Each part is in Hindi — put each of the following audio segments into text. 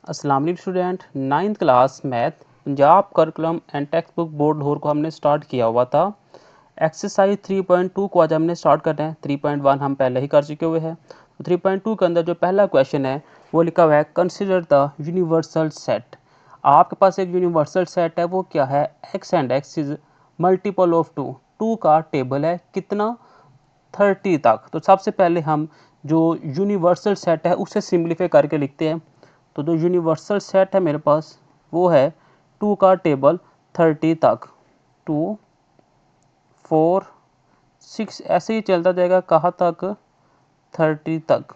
अस्सलाम वालेकुम student, 9th class math Punjab curriculum and text book board Lahore को हमने स्टार्ट किया हुआ था। एक्सरसाइज 3.2 को आज हमने स्टार्ट करना है। 3.1 हम पहले ही कर चुके हुए हैं। तो 3.2 के अंदर जो पहला क्वेश्चन है वो लिखा हुआ है कंसिडर द यूनिवर्सल सेट। आपके पास एक यूनिवर्सल सेट है, वो क्या है? X and X is multiple of two. Two का टेबल है कितना? 30 तक। तो सबसे पहले हम जो यूनिवर्सल सेट है उसे सिंप्लीफाई करके लिखते हैं। तो जो यूनिवर्सल सेट है मेरे पास वो है 2 का टेबल 30 तक। 2 4 6 ऐसे ही चलता जाएगा, कहाँ तक? 30 तक।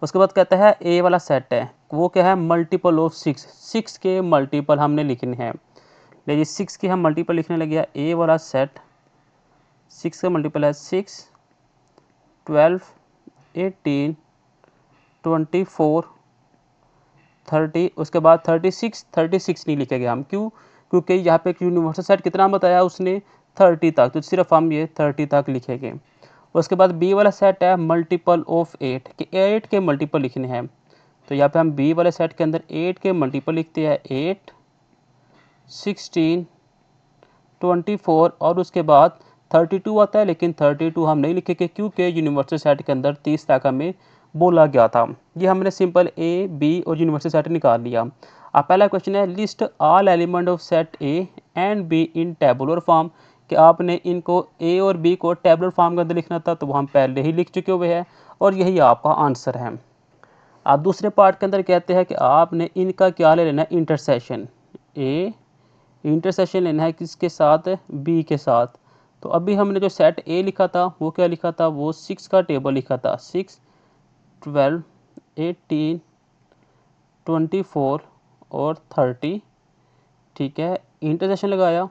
उसके बाद कहता है ए वाला सेट है, वो क्या है? Multiple of 6। 6 के मल्टीपल हमने लिखने हैं। लेकिन 6 के हम मल्टीपल लिखने लगे। ए वाला सेट 6 का मल्टीपल है 6, 12, 18, 24, 30। उसके बाद 36 नहीं लिखेंगे हम। क्यों? क्योंकि यहाँ पे एक यूनिवर्सल सेट कितना बताया उसने? 30 तक। तो सिर्फ हम ये 30 तक लिखेंगे। उसके बाद बी वाला सेट है मल्टीपल ऑफ 8 कि 8 के मल्टीपल लिखने हैं। तो यहाँ पे हम बी वाले सेट के अंदर 8 के मल्टीपल लिखते हैं। 8, 16, 24 और उसके बाद 32 आता है। लेकिन 32 हम नहीं लिखेंगे क्योंकि यूनिवर्सल सेट के अंदर 30 तक हमें बोला गया था। ये हमने सिंपल ए बी और यूनिवर्सल सेट निकाल लिया। अब पहला क्वेश्चन है list all element of set A and be in tabular form, कि आपने इनको ए और बी को टेबुलर फॉर्म के अंदर लिखना था। तो वो हम पहले ही लिख चुके हुए हैं और यही आपका आंसर है। आप दूसरे पार्ट के अंदर कहते हैं कि आपने इनका क्या ले लेना है? इंटरसेक्शन। ए इंटरसेक्शन लेना है किसके साथ? बी के साथ। तो अभी हमने जो सेट ए लिखा था वो क्या लिखा था? वो 6 का टेबल लिखा था। 6, 12, 18, 24 और 30। ठीक है, इंटरसेक्शन लगाया।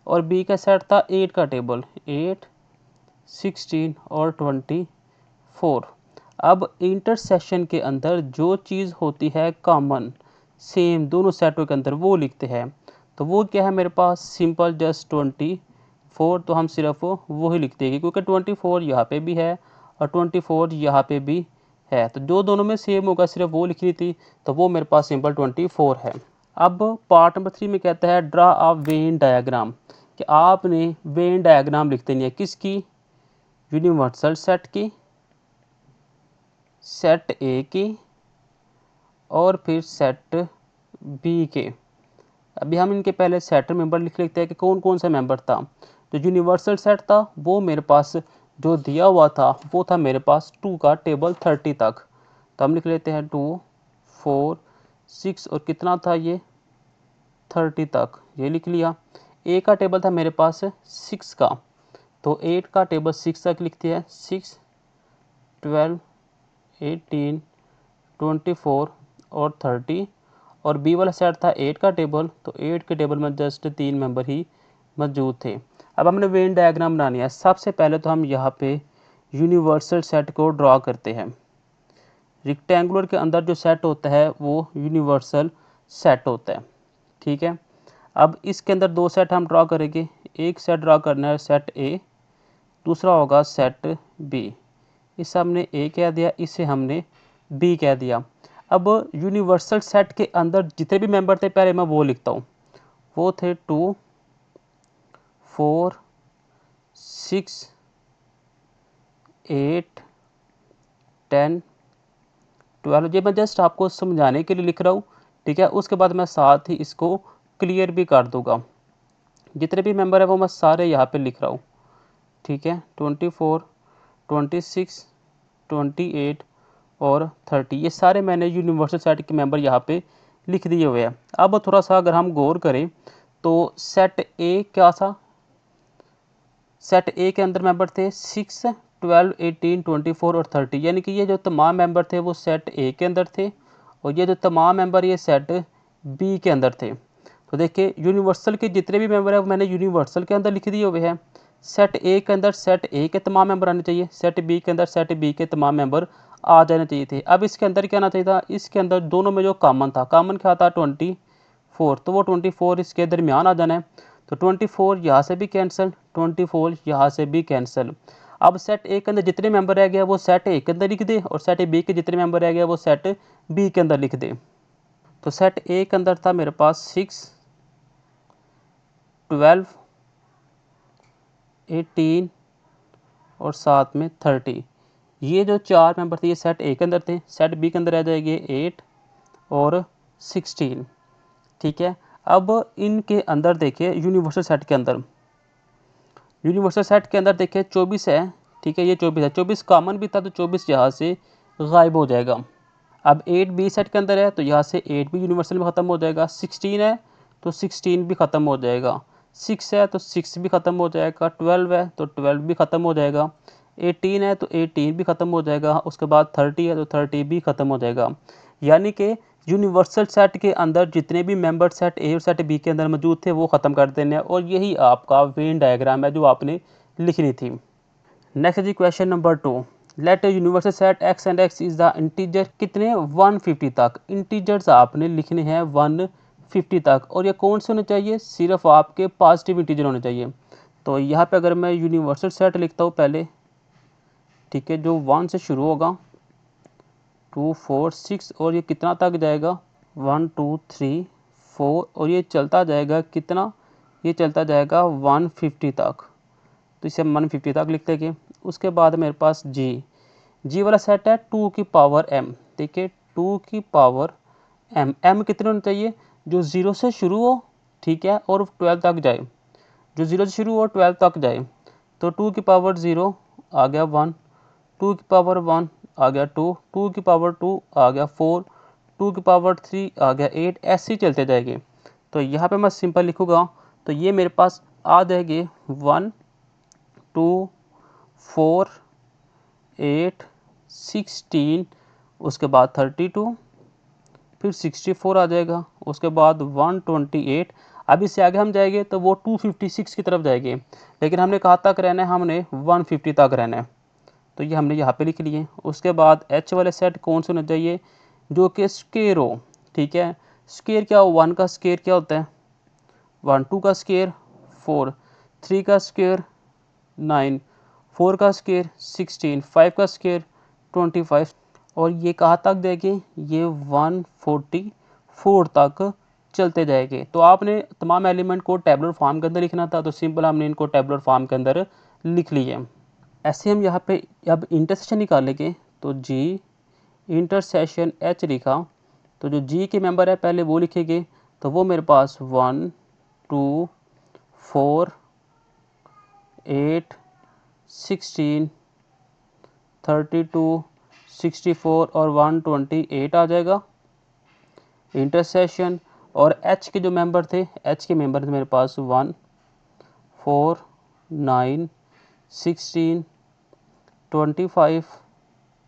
और बी का सेट था 8 का टेबल। 8, 16 और 24। अब इंटरसेक्शन के अंदर जो चीज़ होती है कॉमन, सेम दोनों सेटों के अंदर, वो लिखते हैं। तो वो क्या है मेरे पास? Simple just 24। तो हम सिर्फ वो ही लिख देंगे क्योंकि 24 यहाँ पे भी है और 24 यहाँ पे भी है। तो जो दोनों में सेम होगा सिर्फ वो लिखनी थी। तो वो मेरे पास सिंपल 24 है। अब पार्ट नंबर 3 में कहता है ड्रा अ वेन डायग्राम, कि आपने वेन डायग्राम लिख देनी है। किसकी? यूनिवर्सल सेट की, सेट ए की और फिर सेट बी के। अभी हम इनके पहले सेट मेंबर लिख लेते हैं कि कौन कौन सा मेंबर था। जो यूनिवर्सल सेट था वो मेरे पास जो दिया हुआ था वो था मेरे पास 2 का टेबल 30 तक। तो हम लिख लेते हैं 2, 4, 6 और कितना था ये? 30 तक। ये लिख लिया। ए का टेबल था मेरे पास 6 का। तो 8 का टेबल 6 तक लिखते हैं। 6, 12, 18, 24 और 30। और बी वाला सेट था 8 का टेबल। तो 8 के टेबल में जस्ट 3 मेंबर ही मौजूद थे। अब हमने वेन डायग्राम बनानी है। सबसे पहले तो हम यहाँ पे यूनिवर्सल सेट को ड्रॉ करते हैं। रेक्टेंगुलर के अंदर जो सेट होता है वो यूनिवर्सल सेट होता है। ठीक है, अब इसके अंदर दो सेट हम ड्रॉ करेंगे। एक सेट ड्रॉ करना है सेट ए, दूसरा होगा सेट बी। इस हमने ए कह दिया, इसे हमने बी कह दिया। अब यूनिवर्सल सेट के अंदर जितने भी मेंबर थे पहले मैं वो लिखता हूँ। वो थे 2, 4, 6, 8, 10, 12। ये मैं जस्ट आपको समझाने के लिए लिख रहा हूँ। ठीक है, उसके बाद मैं साथ ही इसको क्लियर भी कर दूंगा। जितने भी मेंबर है वो मैं सारे यहाँ पे लिख रहा हूँ। ठीक है, 24, 26, 28 और 30, ये सारे मैंने यूनिवर्सल सेट के मेंबर यहाँ पे लिख दिए हुए हैं। अब थोड़ा सा अगर हम गौर करें तो सेट ए क्या था? सेट ए के अंदर मेंबर थे 6, 12, 18, 24 और 30। यानी कि ये जो तमाम मेंबर थे वो सेट ए के अंदर थे और ये जो तमाम मेंबर ये सेट बी के अंदर थे। तो देखिए यूनिवर्सल के जितने भी मेंबर है वो मैंने यूनिवर्सल के अंदर लिख दिए हुए हैं। सेट ए के अंदर सेट ए के तमाम मेंबर आने चाहिए, सेट बी के अंदर सेट बी के तमाम मेंबर आ जाने चाहिए थे। अब इसके अंदर क्या आना चाहिए था? इसके अंदर दोनों में जो कॉमन था, कॉमन क्या था? 24। तो वो 24 इसके दरमियान आ जाना है। तो 24 यहाँ से भी कैंसिल, 24 यहाँ से भी कैंसिल। अब सेट ए के अंदर जितने मेंबर रह गया वो सेट ए के अंदर लिख दे, और सेट बी के जितने मेंबर रह गया वो सेट बी के अंदर लिख दे। तो सेट ए के अंदर था मेरे पास 6, 12, 18 और साथ में 30। ये जो 4 मेंबर थे ये सेट ए के अंदर थे। सेट बी के अंदर रह जाएंगे 8 और 16। ठीक है, अब इनके अंदर देखिए यूनिवर्सल सेट के अंदर, यूनिवर्सल सेट के अंदर देखिए 24 है। ठीक है, ये 24 है, 24 कॉमन भी था तो 24 यहाँ से गायब हो जाएगा। अब 8 बी सेट के अंदर है तो यहाँ से 8 भी यूनिवर्सल में ख़त्म हो जाएगा। 16 है तो 16 भी ख़त्म हो जाएगा। 6 है तो 6 भी ख़त्म हो जाएगा। 12 है तो 12 भी ख़त्म हो जाएगा। 18 है तो 18 भी ख़त्म हो जाएगा। उसके बाद 30 है तो 30 भी ख़त्म हो जाएगा। यानी कि यूनिवर्सल सेट के अंदर जितने भी मेंबर सेट ए और सेट बी के अंदर मौजूद थे वो ख़त्म कर देने हैं, और यही आपका वेन डायग्राम है जो आपने लिखनी थी। नेक्स्ट जी question number 2, let universal set X and X is the integer कितने 150 तक। इंटीजर्स आपने लिखने हैं 150 तक, और ये कौन से होने चाहिए, सिर्फ आपके पॉजिटिव इंटीजर होने चाहिए। तो यहाँ पे अगर मैं यूनिवर्सल सेट लिखता हूँ पहले, ठीक है, जो 1 से शुरू होगा, 2 4 6 और ये कितना तक जाएगा 1 2 3 4, और ये चलता जाएगा कितना, ये चलता जाएगा 150 तक। तो इसे हम 150 तक लिख देंगे। उसके बाद मेरे पास जी वाला सेट है 2 की पावर m। देखिए 2 की पावर m कितने होने चाहिए, जो 0 से शुरू हो, ठीक है, और 12 तक जाए, जो 0 से शुरू हो 12 तक जाए। तो 2 की पावर 0 आ गया 1, 2 की पावर 1 आ गया 2, 2 की पावर 2 आ गया 4, 2 की पावर 3 आ गया 8, ऐसे ही चलते जाएंगे। तो यहाँ पे मैं सिंपल लिखूँगा तो ये मेरे पास आ जाएंगे 1 2 4 8 16, उसके बाद 32, फिर 64 आ जाएगा, उसके बाद 128। अब इससे आगे हम जाएंगे तो वो 256 की तरफ जाएंगे, लेकिन हमने कहाँ तक रहना है, हमने 150 तक रहना है। तो ये हमने यहाँ पे लिख लिए। उसके बाद एच वाले सेट कौन से होने चाहिए, जो कि स्केयर हो। ठीक है, स्केयर क्या हो, 1 का स्केयर क्या होता है 1, 2 का स्केयर 4, 3 का स्केयर 9, 4 का स्केयर 16, 5 का स्केयर 25, और ये कहाँ तक जाएंगे, ये 144 तक चलते जाएंगे। तो आपने तमाम एलिमेंट को टेबुलर फॉर्म के अंदर लिखना था, तो सिंपल हमने इनको टेबुलर फॉर्म के अंदर लिख लिए। ऐसे हम यहाँ पे अब इंटरसेक्शन निकालेंगे। तो जी इंटरसेक्शन एच लिखा, तो जो जी के मेंबर है पहले वो लिखेंगे। तो वो मेरे पास 1 2 4 8 16 32 64 और 128 आ जाएगा इंटरसेक्शन। और एच के जो मेंबर थे, एच के मेंबर थे मेरे पास 1 4 9 16 25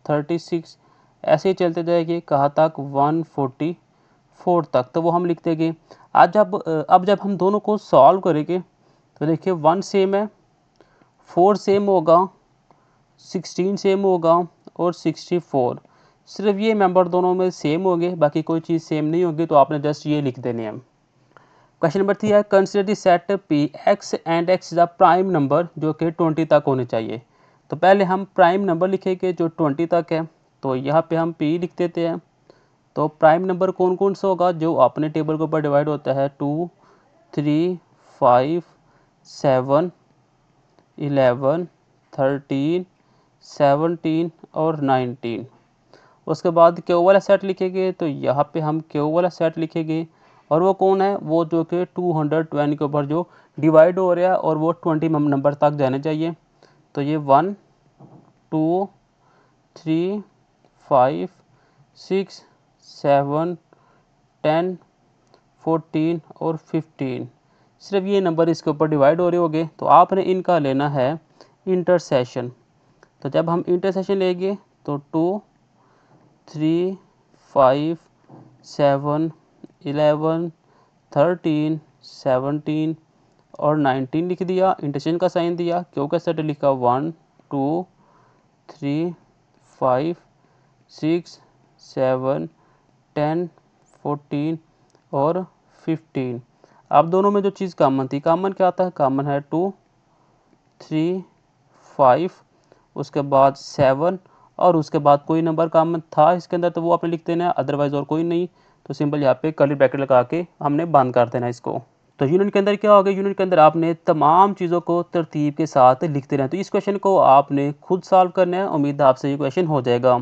36, ऐसे ही चलते जाएंगे कहाँ तक 144 तक। तो वो हम लिख देंगे। अब जब हम दोनों को सॉल्व करेंगे तो देखिए 1 सेम है, 4 सेम होगा, 16 सेम होगा और 64, सिर्फ ये मेंबर दोनों में सेम होंगे, बाकी कोई चीज़ सेम नहीं होगी। तो आपने जस्ट ये लिख देने हैं। क्वेश्चन नंबर 3 है, consider the set P x and X is a prime number, जो कि 20 तक होने चाहिए। तो पहले हम प्राइम नंबर लिखेंगे जो 20 तक है। तो यहाँ पे हम पी लिख देते हैं। तो प्राइम नंबर कौन कौन सा होगा, जो अपने टेबल के ऊपर डिवाइड होता है 2 3 5 7 11 13 17 और 19। उसके बाद क्यू वाला सेट लिखेंगे। तो यहाँ पे हम क्यू वाला सेट लिखेंगे, और वो कौन है, वो जो कि 220 के ऊपर जो डिवाइड हो रहा है, और वो 20 नंबर तक जाने चाहिए। तो ये 1 2 3 5 6 7 10 14 और 15, सिर्फ ये नंबर इसके ऊपर डिवाइड हो रहे होंगे। तो आपने इनका लेना है इंटरसेक्शन। तो जब हम इंटरसेक्शन लेंगे तो 2 3 5 7 11 13 17 और 19 लिख दिया, इंटरसेक्शन का साइन दिया, क्यों का सेट लिखा 1 2 3 5 6 7 10 14 और 15। अब दोनों में जो चीज़ कॉमन थी, कॉमन क्या था, कॉमन है 2 3 5 उसके बाद 7 और उसके बाद कोई नंबर कॉमन था इसके अंदर तो वो आपने लिख देना है, अदरवाइज और कोई नहीं तो सिंपल यहाँ पे कर्ली ब्रैकेट लगा के हमने बंद कर देना इसको। तो यूनिट के अंदर क्या होगा, यूनिट के अंदर आपने तमाम चीज़ों को तरतीब के साथ लिख देना है। तो इस क्वेश्चन को आपने खुद सॉल्व करना है, उम्मीद है आपसे ये क्वेश्चन हो जाएगा।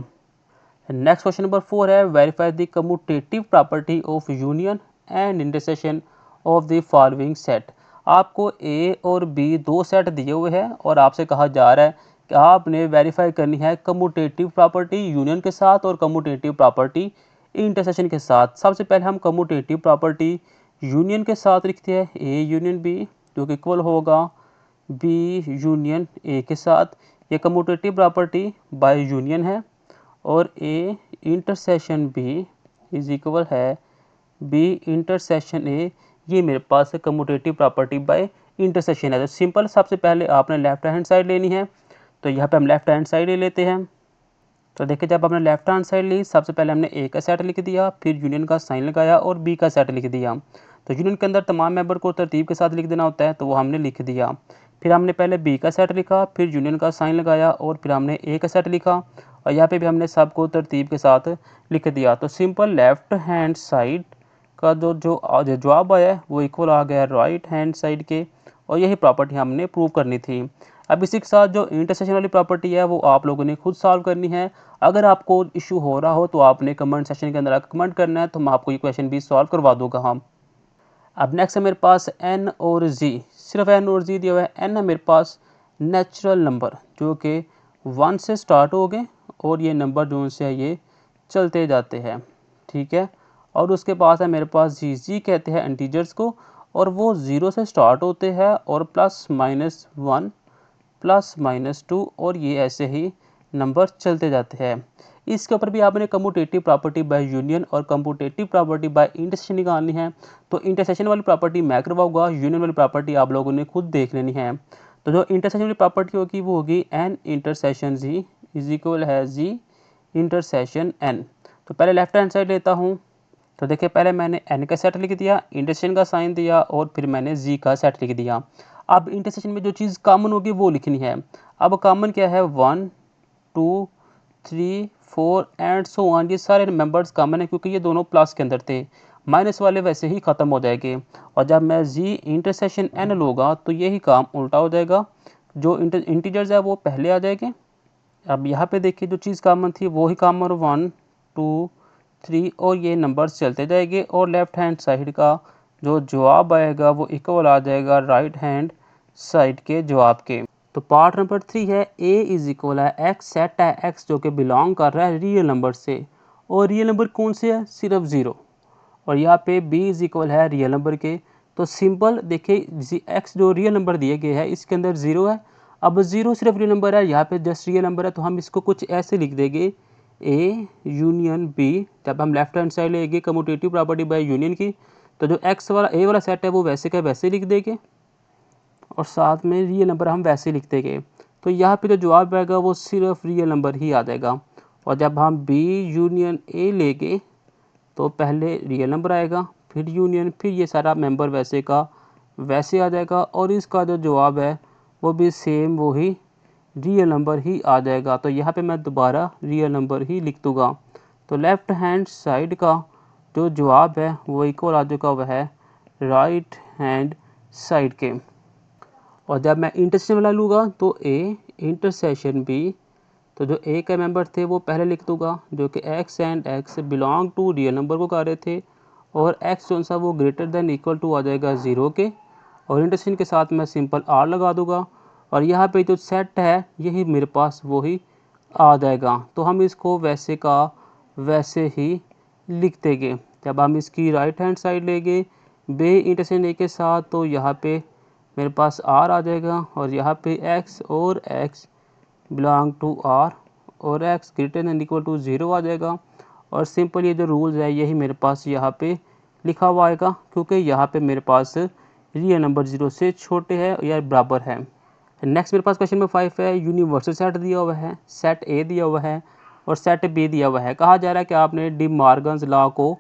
नेक्स्ट क्वेश्चन नंबर 4 है, verify the commutative property of union and intersection of the following set. आपको ए और बी दो सेट दिए हुए हैं और आपसे कहा जा रहा है कि आपने वेरीफाई करनी है कम्यूटेटिव प्रॉपर्टी यूनियन के साथ और कम्यूटेटिव प्रॉपर्टी इंटरसेक्शन के साथ। सबसे पहले हम कम्यूटेटिव प्रॉपर्टी यूनियन के साथ लिखते हैं, ए यूनियन बी जो कि इक्वल होगा बी यूनियन ए के साथ। ये कम्यूटेटिव प्रॉपर्टी बाय यूनियन है और A intersection B is equal है बी इंटरसेक्शन ए, ये मेरे पास कम्यूटेटिव प्रॉपर्टी बाय इंटरसेक्शन है। तो सिंपल सबसे पहले आपने लेफ्ट हैंड साइड लेनी है, तो यहाँ पे हम लेफ्ट हैंड साइड ले लेते हैं। तो देखिए जब आपने लेफ्ट हैंड साइड ली, सबसे पहले हमने ए का सेट लिख दिया, फिर यूनियन का साइन लगाया और बी का सेट लिख दिया। तो यूनियन के अंदर तमाम मेंबर को तरतीब के साथ लिख देना होता है, तो वो हमने लिख दिया। फिर हमने पहले बी का सेट लिखा, फिर यूनियन का साइन लगाया और फिर हमने ए का सेट लिखा और यहाँ पे भी हमने सबको तरतीब के साथ लिख दिया। तो सिंपल लेफ्ट हैंड साइड का जो जवाब आया है वो इक्वल आ गया राइट हैंड साइड के, और यही प्रॉपर्टी हमने प्रूव करनी थी। अब इसी के साथ जो इंटरसेक्शन वाली प्रॉपर्टी है वो आप लोगों ने खुद सॉल्व करनी है। अगर आपको इशू हो रहा हो तो आपने कमेंट सेक्शन के अंदर आकर कमेंट करना है, तो मैं आपको ये क्वेश्चन भी सॉल्व करवा दूंगा हम। अब नेक्स्ट है मेरे पास एन और जी, सिर्फ एन और जी दिया हुआ है। एन है मेरे पास नेचुरल नंबर जो कि 1 से स्टार्ट हो गए और ये नंबर जो से है ये चलते जाते हैं, ठीक है। और उसके पास है मेरे पास जी, जी कहते हैं इंटीजर्स को और वो 0 से स्टार्ट होते हैं और +-1 +-2 और ये ऐसे ही नंबर चलते जाते हैं। इसके ऊपर भी आपने कम्यूटेटिव प्रॉपर्टी बाय यूनियन और कम्यूटेटिव प्रॉपर्टी बाय इंटरसेक्शन निकालनी है। तो इंटरसेक्शन वाली प्रॉपर्टी मैं करवाऊंगा, यूनियन वाली प्रॉपर्टी आप लोगों ने खुद देख लेनी है। तो जो इंटरसेक्शन वाली प्रॉपर्टी होगी वो होगी N intersection G is equal है जी इंटरसेक्शन एन। तो पहले लेफ्ट हैंड साइड लेता हूँ, तो देखिए पहले मैंने एन का सेट लिख दिया, इंटरसेक्शन का साइन दिया और फिर मैंने जी का सेट लिख दिया। अब इंटरसेक्शन में जो चीज़ कॉमन होगी वो लिखनी है। अब कॉमन क्या है, 1 2 3 4 एंड सो ऑन, ये सारे मेंबर्स कॉमन है क्योंकि ये दोनों प्लस के अंदर थे, माइनस वाले वैसे ही ख़त्म हो जाएंगे। और जब मैं जी इंटरसेक्शन एन लूँगा तो यही काम उल्टा हो जाएगा, जो इंटीजर्स है वो पहले आ जाएंगे। अब यहाँ पे देखिए जो चीज़ कॉमन थी वो ही कॉमन 1 2 3 और ये नंबर्स चलते जाएंगे और लेफ्ट हैंड साइड का जो जवाब आएगा वो इक्वल आ जाएगा राइट हैंड साइड के जवाब के। तो पार्ट नंबर 3 है a इज इक्वल है एक्स, सेट है एक्स जो कि बिलोंग कर रहा है रियल नंबर से, और रियल नंबर कौन से है, सिर्फ 0। और यहाँ पे b इज इक्वल है रियल नंबर के। तो सिंपल देखिए एक्स जो रियल नंबर दिए गए हैं इसके अंदर 0 है। अब 0 सिर्फ रियल नंबर है, यहाँ पे जस्ट रियल नंबर है, तो हम इसको कुछ ऐसे लिख देंगे ए यूनियन बी। जब हम लेफ्ट हैंड साइड लेंगे कम्यूटेटिव प्रॉपर्टी बाय यूनियन की, तो जो एक्स वाला ए वाला सेट है वो वैसे का वैसे लिख देंगे और साथ में रियल नंबर हम वैसे लिख देंगे। तो यहाँ पे जो जवाब आएगा वो सिर्फ रियल नंबर ही आ जाएगा। और जब हम बी यूनियन ए लेंगे तो पहले रियल नंबर आएगा, फिर यूनियन, फिर ये सारा मेंबर वैसे का वैसे आ जाएगा और इसका जो जवाब है वो भी सेम वही रियल नंबर ही आ जाएगा। तो यहाँ पे मैं दोबारा रियल नंबर ही लिख दूँगा। तो लेफ्ट हैंड साइड का जो जवाब है वो इक्वल आ चुका हुआ है राइट हैंड साइड के। और जब मैं इंटरसेक्शन वाला लूँगा तो ए इंटरसेक्शन बी, तो जो ए के मेंबर थे वो पहले लिख दूँगा जो कि X and X belong to real number को कर रहे थे और एक्स जो सा वो ग्रेटर देन इक्वल टू आ जाएगा 0 के, और इंटरसेक्शन के साथ मैं सिंपल आर लगा दूँगा और यहाँ पे जो सेट है यही मेरे पास वही आ जाएगा। तो हम इसको वैसे का वैसे ही लिख देंगे। जब हम इसकी राइट हैंड साइड लेंगे बे इंटरसेक्शन ए के साथ, तो यहाँ पे मेरे पास आर आ जाएगा और यहाँ पे एक्स और एक्स बिलोंग टू आर और X greater than equal to 0 आ जाएगा। और सिंपल ये जो रूल्स है यही मेरे पास यहाँ पे लिखा हुआ आएगा क्योंकि यहाँ पे मेरे पास रियल नंबर 0 से छोटे है या बराबर है। नेक्स्ट मेरे पास क्वेश्चन नंबर 5 है, यूनिवर्सल सेट दिया हुआ है, सेट ए दिया हुआ है और सेट बी दिया हुआ है। कहा जा रहा है कि आपने डी मॉर्गन्स लॉ को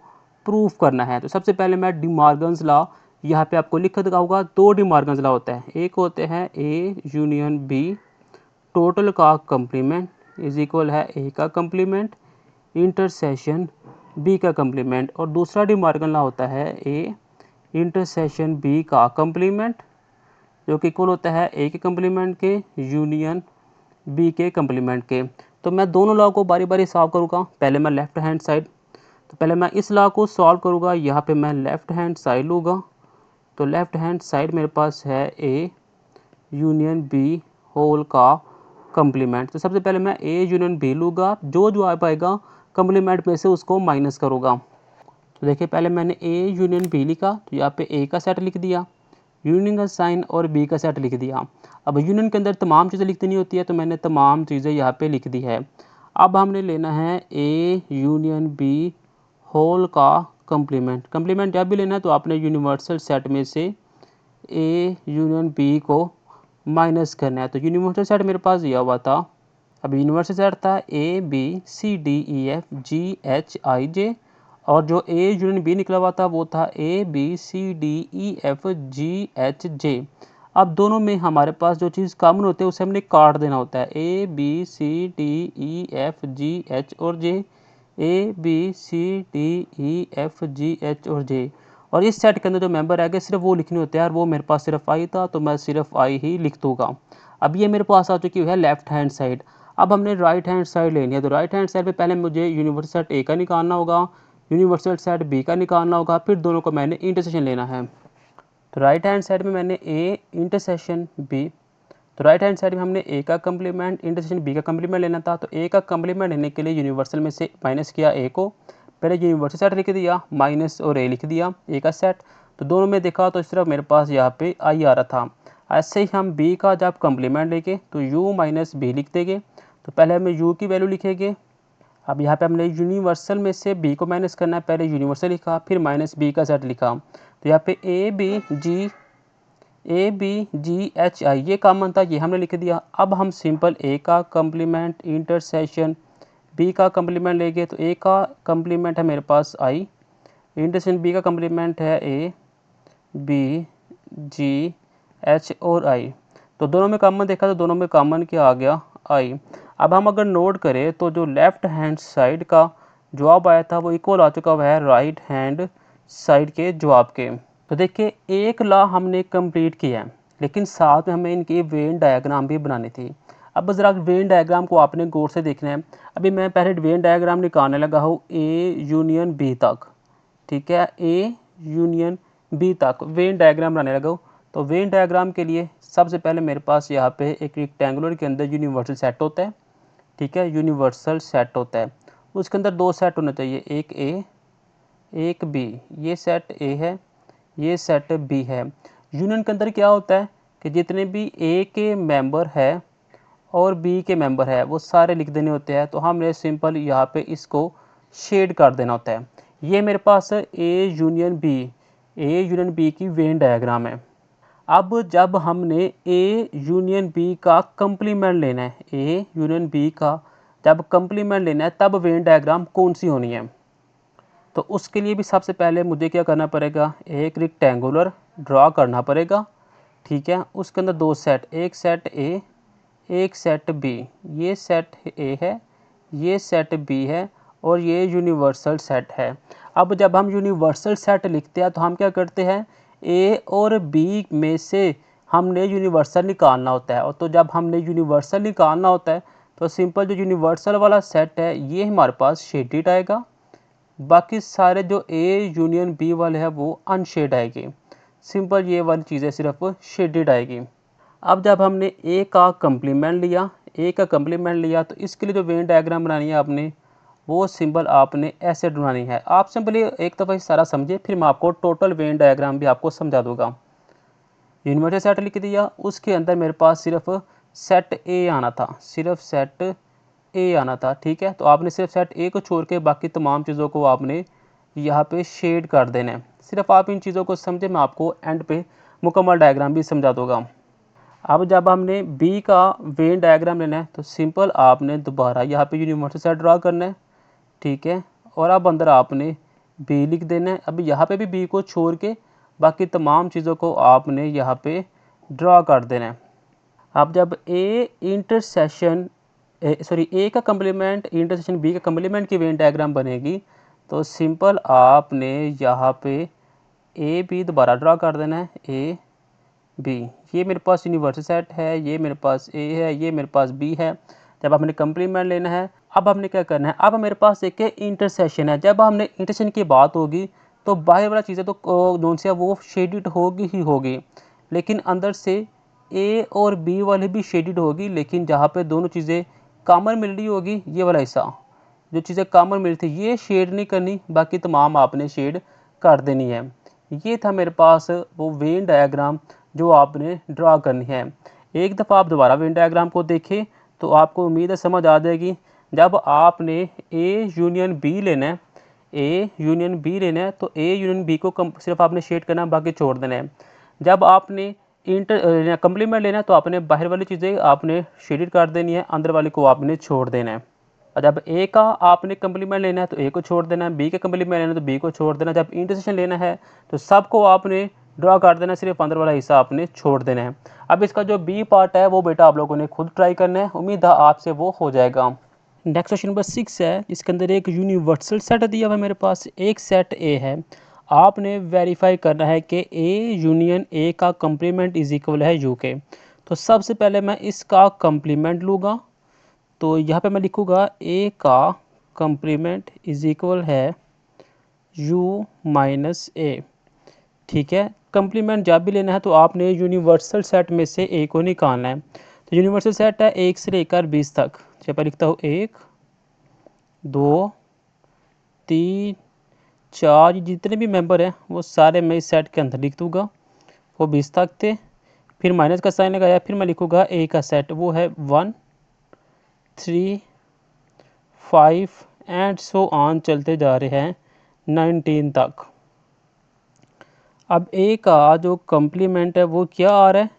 प्रूफ करना है। तो सबसे पहले मैं डी मॉर्गन्स लॉ यहाँ पे आपको लिख दिखाऊंगा। दो डी मॉर्गन्स लॉ होता है, एक होते हैं ए यूनियन बी टोटल का कंप्लीमेंट इज इक्वल है ए का कंप्लीमेंट इंटरसेक्शन बी का कंप्लीमेंट, और दूसरा डिमार्गन लॉ होता है ए इंटरसेक्शन बी का कंप्लीमेंट, जो कि इक्वल होता है ए के कंप्लीमेंट के यूनियन बी के कंप्लीमेंट के। तो मैं दोनों लॉ को बारी बारी सॉल्व करूँगा। पहले मैं लेफ्ट हैंड साइड, तो पहले मैं इस लॉ को सॉल्व करूँगा। यहाँ पे मैं लेफ्ट हैंड साइड लूँगा, तो लेफ्ट हैंड साइड मेरे पास है ए यूनियन बी होल का कंप्लीमेंट। तो सबसे पहले मैं ए यूनियन बी लूँगा, जो आ पाएगा कंप्लीमेंट में से उसको माइनस करूँगा। तो देखिए पहले मैंने ए यूनियन बी लिखा, तो यहाँ पे ए का सेट लिख दिया, यूनियन का साइन और बी का सेट लिख दिया। अब यूनियन के अंदर तमाम चीज़ें लिख देनी होती है, तो मैंने तमाम चीज़ें यहाँ पे लिख दी है। अब हमने लेना है ए यूनियन बी होल का कंप्लीमेंट। कंप्लीमेंट जब भी लेना है तो आपने यूनिवर्सल सेट में से ए यूनियन बी को माइनस करना है। तो यूनिवर्सल सेट मेरे पास दिया हुआ था, अब यूनिवर्सल सेट था A B C D E F G H I J, और जो ए यूनियन बी निकला हुआ था वो था A B C D E F G H J. अब दोनों में हमारे पास जो चीज़ कॉमन होती है उसे हमने काट देना होता है, A B C D E F G H और J, A B C D E F G H और जे। और इस सेट के अंदर जो मेंबर आएंगे सिर्फ वो लिखने होते हैं, और वो मेरे पास सिर्फ आई था तो मैं सिर्फ आई ही लिख दूंगा। अब ये मेरे पास आ चुकी है लेफ्ट हैंड साइड। अब हमने राइट हैंड साइड लेनी है, तो राइट हैंड साइड पे पहले मुझे यूनिवर्सल सेट ए का निकालना होगा, यूनिवर्सल सेट बी का निकालना होगा, फिर दोनों को मैंने इंटरसेक्शन लेना है। तो राइट हैंड साइड में मैंने ए इंटरसेक्शन बी, तो राइट हैंड साइड में हमने ए का कंप्लीमेंट इंटरसेक्शन बी का कंप्लीमेंट लेना था। तो ए का कंप्लीमेंट लेने के लिए यूनिवर्सल में से माइनस किया ए को, पहले यूनिवर्सल सेट लिख दिया, माइनस और ए लिख दिया ए का सेट। तो दोनों में देखा तो सिर्फ मेरे पास यहाँ पे आई आ रहा था। ऐसे ही हम बी का जब कंप्लीमेंट लेके तो यू माइनस बी लिख देंगे। तो पहले हमें यू की वैल्यू लिखेंगे। अब यहाँ पे हमने यूनिवर्सल में से बी को माइनस करना है, पहले यूनिवर्सल लिखा फिर माइनस बी का सेट लिखा। तो यहाँ पे ए बी जी एच आई ये कॉमन था, ये हमने लिख दिया। अब हम सिंपल ए का कंप्लीमेंट इंटरसेक्शन बी का कंप्लीमेंट लेंगे, तो ए का कंप्लीमेंट है मेरे पास आई, इंटरसेक्शन बी का कंप्लीमेंट है ए बी जी एच और आई। तो दोनों में कॉमन देखा तो दोनों में कॉमन क्या आ गया, आई। अब हम अगर नोट करें तो जो लेफ्ट हैंड साइड का जवाब आया था वो इक्वल आ चुका हुआ है राइट हैंड साइड के जवाब के। तो देखिए एक लॉ हमने कंप्लीट किया है, लेकिन साथ में हमें इनकी वेन डायग्राम भी बनानी थी। अब ज़रा वेन डायग्राम को आपने गौर से देखना है। अभी मैं पहले वेन डायग्राम निकालने लगा हूँ ए यूनियन बी तक, ठीक है, ए यूनियन बी तक वेन डायग्राम बनाने लगा हूँ। तो वेन डायग्राम के लिए सबसे पहले मेरे पास यहाँ पे एक रेक्टेंगुलर के अंदर यूनिवर्सल सेट होता है, ठीक है, यूनिवर्सल सेट होता है। उसके अंदर दो सेट होना चाहिए, एक ए एक बी। ये सेट ए है, ये सेट बी है। यूनियन के अंदर क्या होता है कि जितने भी ए के मेंबर है और बी के मेंबर है वो सारे लिख देने होते हैं। तो हमने सिंपल यहाँ पे इसको शेड कर देना होता है। ये मेरे पास ए यूनियन बी की वेन डायग्राम है। अब जब हमने ए यूनियन बी का कंप्लीमेंट लेना है, ए यूनियन बी का जब कंप्लीमेंट लेना है तब वेन डायग्राम कौन सी होनी है। तो उसके लिए भी सबसे पहले मुझे क्या करना पड़ेगा, एक रेक्टेंगुलर ड्रा करना पड़ेगा, ठीक है। उसके अंदर दो सेट, एक सेट ए एक सेट बी। ये सेट ए है, ये सेट बी है और ये यूनिवर्सल सेट है। अब जब हम यूनिवर्सल सेट लिखते हैं तो हम क्या करते हैं, ए और बी में से हमने यूनिवर्सल निकालना होता है। और तो जब हमने यूनिवर्सल निकालना होता है तो सिंपल जो यूनिवर्सल वाला सेट है ये हमारे पास शेडेड आएगा, बाकी सारे जो ए यूनियन बी वाले हैं वो अनशेड आएगी। सिंपल ये वाली चीज़ें सिर्फ शेडेड आएगी। अब जब हमने ए का कंप्लीमेंट लिया तो इसके लिए जो वेन डायग्राम बनानी है आपने वो सिंबल आपने ऐसे बनानी है। आप सिंपली एक दफ़ा सारा समझिए, फिर मैं आपको टोटल वेन डायग्राम भी आपको समझा दूंगा। यूनिवर्सल सेट लिख दिया, उसके अंदर मेरे पास सिर्फ सेट ए आना था, सिर्फ सेट ए आना था, ठीक है। तो आपने सिर्फ सेट ए को छोड़ के बाकी तमाम चीज़ों को आपने यहाँ पे शेड कर देना है। सिर्फ आप इन चीज़ों को समझे, मैं आपको एंड पे मुकम्मल डायग्राम भी समझा दूंगा। अब जब हमने बी का वेन डायग्राम लेना है तो सिंपल आपने दोबारा यहाँ पे यूनिवर्सल सेट ड्रा करना है, ठीक है। और अब अंदर आपने बी लिख देना है। अब यहाँ पे भी बी को छोड़ के बाकी तमाम चीज़ों को आपने यहाँ पे ड्रा कर देना है। अब जब ए इंटरसेक्शन ए का कम्प्लीमेंट इंटरसेक्शन बी का कम्प्लीमेंट की वेन डायग्राम बनेगी, तो सिंपल आपने यहाँ पे ए बी दोबारा ड्रा कर देना है, ए बी। ये मेरे पास यूनिवर्सल सेट है, ये मेरे पास ए है, ये मेरे पास बी है। जब आपने कम्प्लीमेंट लेना है, अब हमने क्या करना है, अब मेरे पास एक इंटरसेक्शन है। जब हमने इंटरसेक्शन की बात होगी तो बाहर वाला चीज़ें तो कौन सी है, वो शेडिड होगी ही होगी, लेकिन अंदर से ए और बी वाली भी शेडिड होगी। लेकिन जहाँ पे दोनों चीज़ें कॉमन मिल रही होगी, ये वाला हिस्सा जो चीज़ें कॉमन मिली थी ये शेड नहीं करनी, बाकी तमाम आपने शेड कर देनी है। ये था मेरे पास वो वेन डायग्राम जो आपने ड्रा करनी है। एक दफ़ा आप दोबारा वेन डायग्राम को देखें तो आपको उम्मीद है समझ आ जाएगी। जब आपने ए यूनियन बी लेना है, ए यूनियन बी लेना है, तो ए यूनियन बी को सिर्फ आपने शेड करना है, बाकी छोड़ देना है। जब आपने कम्प्लीमेंट लेना है तो आपने बाहर वाली चीज़ें आपने शेडेड कर देनी है, अंदर वाली को आपने छोड़ देना है। और जब ए का आपने कम्प्लीमेंट लेना है तो ए को छोड़ देना है, बी का कम्प्लीमेंट लेना है तो बी को छोड़ देना है। जब इंटरसेक्शन लेना है तो सबको आपने ड्रा कर देना है, सिर्फ अंदर वाला हिस्सा आपने छोड़ देना है। अब इसका जो बी पार्ट है वो बेटा आप लोगों ने खुद ट्राई करना है, उम्मीद है आपसे वो हो जाएगा। नेक्स्ट क्वेश्चन नंबर 6 है, इसके अंदर एक यूनिवर्सल सेट दिया हुआ है मेरे पास, एक सेट ए है। आपने वेरीफाई करना है कि ए यूनियन ए का कम्प्लीमेंट इज इक्वल है यू के। तो सबसे पहले मैं इसका कम्प्लीमेंट लूँगा, तो यहाँ पे मैं लिखूँगा ए का कम्प्लीमेंट इज इक्वल है यू माइनस ए। ठीक है, कम्प्लीमेंट जब भी लेना है तो आपने यूनिवर्सल सेट में से ए को निकालना है। तो यूनिवर्सल सेट है 1 से लेकर 20 तक। जब मैं लिखता हूँ 1 2 3 4, जितने भी मेंबर हैं वो सारे मैं इस सेट के अंदर लिख दूँगा, वो 20 तक थे। फिर माइनस का साइन लगाया, फिर मैं लिखूँगा ए का सेट, वो है 1 3 5 एंड सो ऑन चलते जा रहे हैं 19 तक। अब ए का जो कम्प्लीमेंट है वो क्या आ रहा है,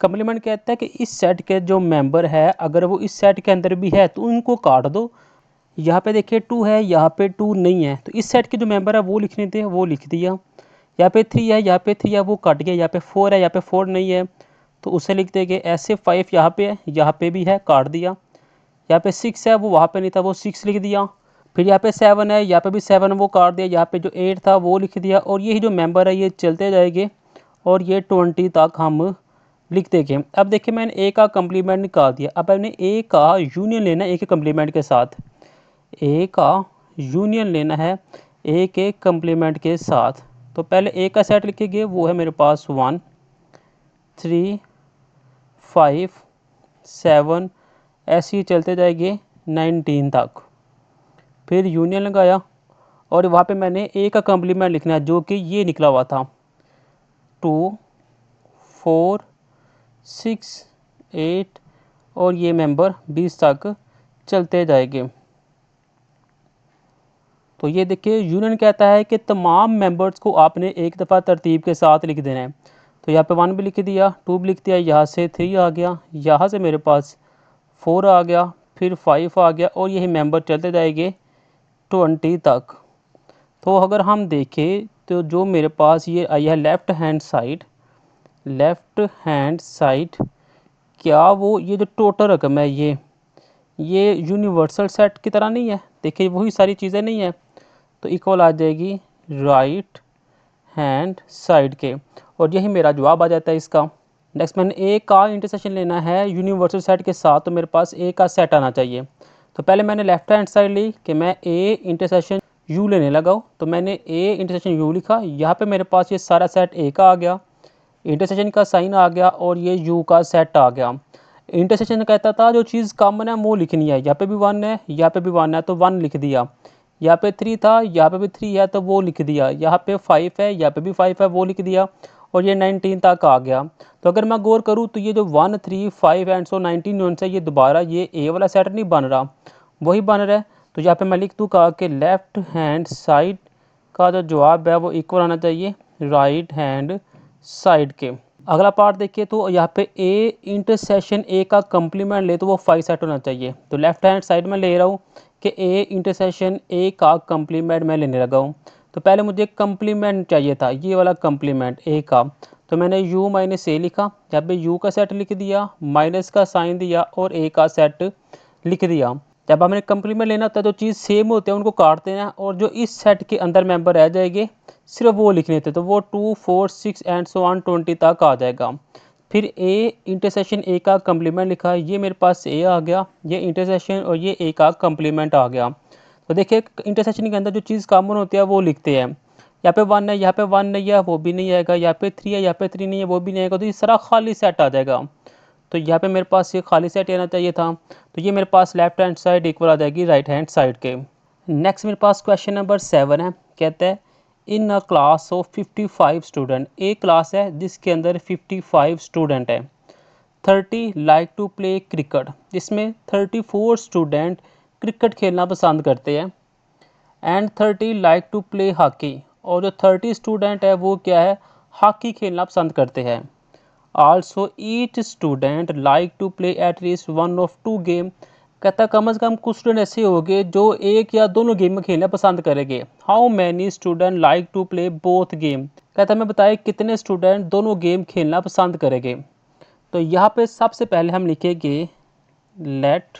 कम्प्लीमेंट कहता है कि इस सेट के जो मेंबर है अगर वो इस सेट के अंदर भी है तो उनको काट दो। यहाँ पे देखिए 2 है, यहाँ पे 2 नहीं है, तो इस सेट के जो मेंबर है वो लिखने थे, वो लिख दिया। यहाँ पे 3 है, यहाँ पे 3 है, वो कट गया। यहाँ पे 4 है, यहाँ पे 4 नहीं है, तो उसे लिख देंगे। ऐसे 5 यहाँ पे है, यहाँ पे भी है, काट दिया। यहाँ पे 6 है, वो वहाँ पे नहीं था, वो 6 लिख दिया। फिर यहाँ पे 7 है, यहाँ पे भी 7 वो काट दिया। यहाँ पे जो 8 था वो लिख दिया। और यही जो मेंबर है ये चलते जाएंगे और ये 20 तक हम लिख देंगे। अब देखिए मैंने ए का कम्प्लीमेंट निकाल दिया। अब मैंने ए का यूनियन लेना है ए के कम्प्लीमेंट के साथ, ए का यूनियन लेना है ए के कम्प्लीमेंट के साथ। तो पहले ए का सेट लिखेंगे, वो है मेरे पास 1 3 5 7, ऐसे ही चलते जाएंगे 19 तक। फिर यूनियन लगाया और वहाँ पे मैंने ए का कम्प्लीमेंट लिखना है जो कि ये निकला हुआ था 2 4 6 8, और ये मेंबर 20 तक चलते जाएंगे। तो ये देखिए यूनियन कहता है कि तमाम मेंबर्स को आपने एक दफ़ा तरतीब के साथ लिख देना है। तो यहाँ पे 1 भी लिख दिया, 2 भी लिख दिया, यहाँ से 3 आ गया, यहाँ से मेरे पास 4 आ गया, फिर 5 आ गया, और यही मेंबर चलते जाएंगे 20 तक। तो अगर हम देखें तो जो मेरे पास ये आई है लेफ़्ट हैंड साइड, क्या वो ये जो टोटल रकम है ये यूनिवर्सल सेट की तरह नहीं है? देखिए वही सारी चीज़ें नहीं है, तो इक्वल आ जाएगी राइट हैंड साइड के, और यही मेरा जवाब आ जाता है इसका। नेक्स्ट मैंने ए का इंटरसेक्शन लेना है यूनिवर्सल सेट के साथ, तो मेरे पास ए का सेट आना चाहिए। तो पहले मैंने लेफ्ट हैंड साइड ली कि मैं ए इंटरसेक्शन यू लेने लगा हूँ, तो मैंने ए इंटरसेक्शन यू लिखा। यहाँ पे मेरे पास ये सारा सेट ए का आ गया, इंटरसेक्शन का साइन आ गया, और ये यू का सेट आ गया। इंटरसेक्शन कहता था जो चीज़ कॉमन है वो लिखनी है, यहाँ पे भी 1 है, यहाँ पे भी 1 है, तो 1 लिख दिया। यहाँ पे 3 था, यहाँ पे भी 3 है, तो वो लिख दिया। यहाँ पे 5 है, यहाँ पे भी 5 है, वो लिख दिया, और ये 19 तक आ गया। तो अगर मैं गौर करूँ तो ये जो 1 3 5 एंड सो 19 यूनिट्स है, ये दोबारा ये ए वाला सेट नहीं बन रहा, वही बन रहा है। तो यहाँ पे मैं लिख दूँगा कि लेफ़्ट हैंड साइड का जो जवाब है वो इक्वल आना चाहिए राइट हैंड साइड के। अगला पार्ट देखिए, तो यहाँ पे ए इंटरसेक्शन ए का कम्प्लीमेंट ले तो वो 5 सेट होना चाहिए। तो लेफ्ट हैंड साइड में ले रहा हूँ कि ए इंटरसेक्शन ए का कम्प्लीमेंट मैं लेने लगा हूँ। तो पहले मुझे कम्प्लीमेंट चाहिए था, ये वाला कम्प्लीमेंट ए का, तो मैंने u माइनस ए लिखा, यहाँ पे u का सेट लिख दिया, माइनस का साइन दिया और a का सेट लिख दिया। जब हमें कंप्लीमेंट लेना होता है तो चीज़ सेम होते हैं, उनको काटते हैं और जो इस सेट के अंदर मेंबर रह जाएंगे सिर्फ वो लिखने थे, तो वो 2 4 6 एंड सो ऑन 20 तक आ जाएगा। फिर a इंटरसेक्शन a का कम्प्लीमेंट लिखा, ये मेरे पास a आ गया, ये इंटरसेक्शन और ये a का कम्प्लीमेंट आ गया। तो देखिए इंटरसेक्शन के अंदर जो चीज़ कॉमन होती है वो लिखते हैं। यहाँ पे 1 है, यहाँ पे 1 नहीं है, वो भी नहीं आएगा, यहाँ पे 3 है, यहाँ पे 3 नहीं है, वो भी नहीं आएगा, तो ये सारा खाली सेट आ जाएगा। तो यहाँ पे मेरे पास ये खाली सेट आना चाहिए था, तो ये मेरे पास लेफ्ट हैंड साइड इक्वल आ जाएगी राइट हैंड साइड के। नेक्स्ट मेरे पास क्वेश्चन नंबर 7 है, कहता है इन अ क्लास ऑफ 55 स्टूडेंट, एक क्लास है जिसके अंदर 55 स्टूडेंट है, 30 लाइक टू प्ले क्रिकेट, जिसमें 34 स्टूडेंट क्रिकेट खेलना पसंद करते हैं, and 30 like to play hockey, और जो 30 स्टूडेंट है वो क्या है, हॉकी खेलना पसंद करते हैं। Also each student like to play at least one of two game, कहता कम से कम कुछ स्टूडेंट ऐसे होंगे जो एक या दोनों गेम में खेलना पसंद करेंगे। How many student like to play both game, कहता मैं बताए कितने स्टूडेंट दोनों गेम खेलना पसंद करेंगे। तो यहाँ पे सबसे पहले हम लिखेंगे लेट,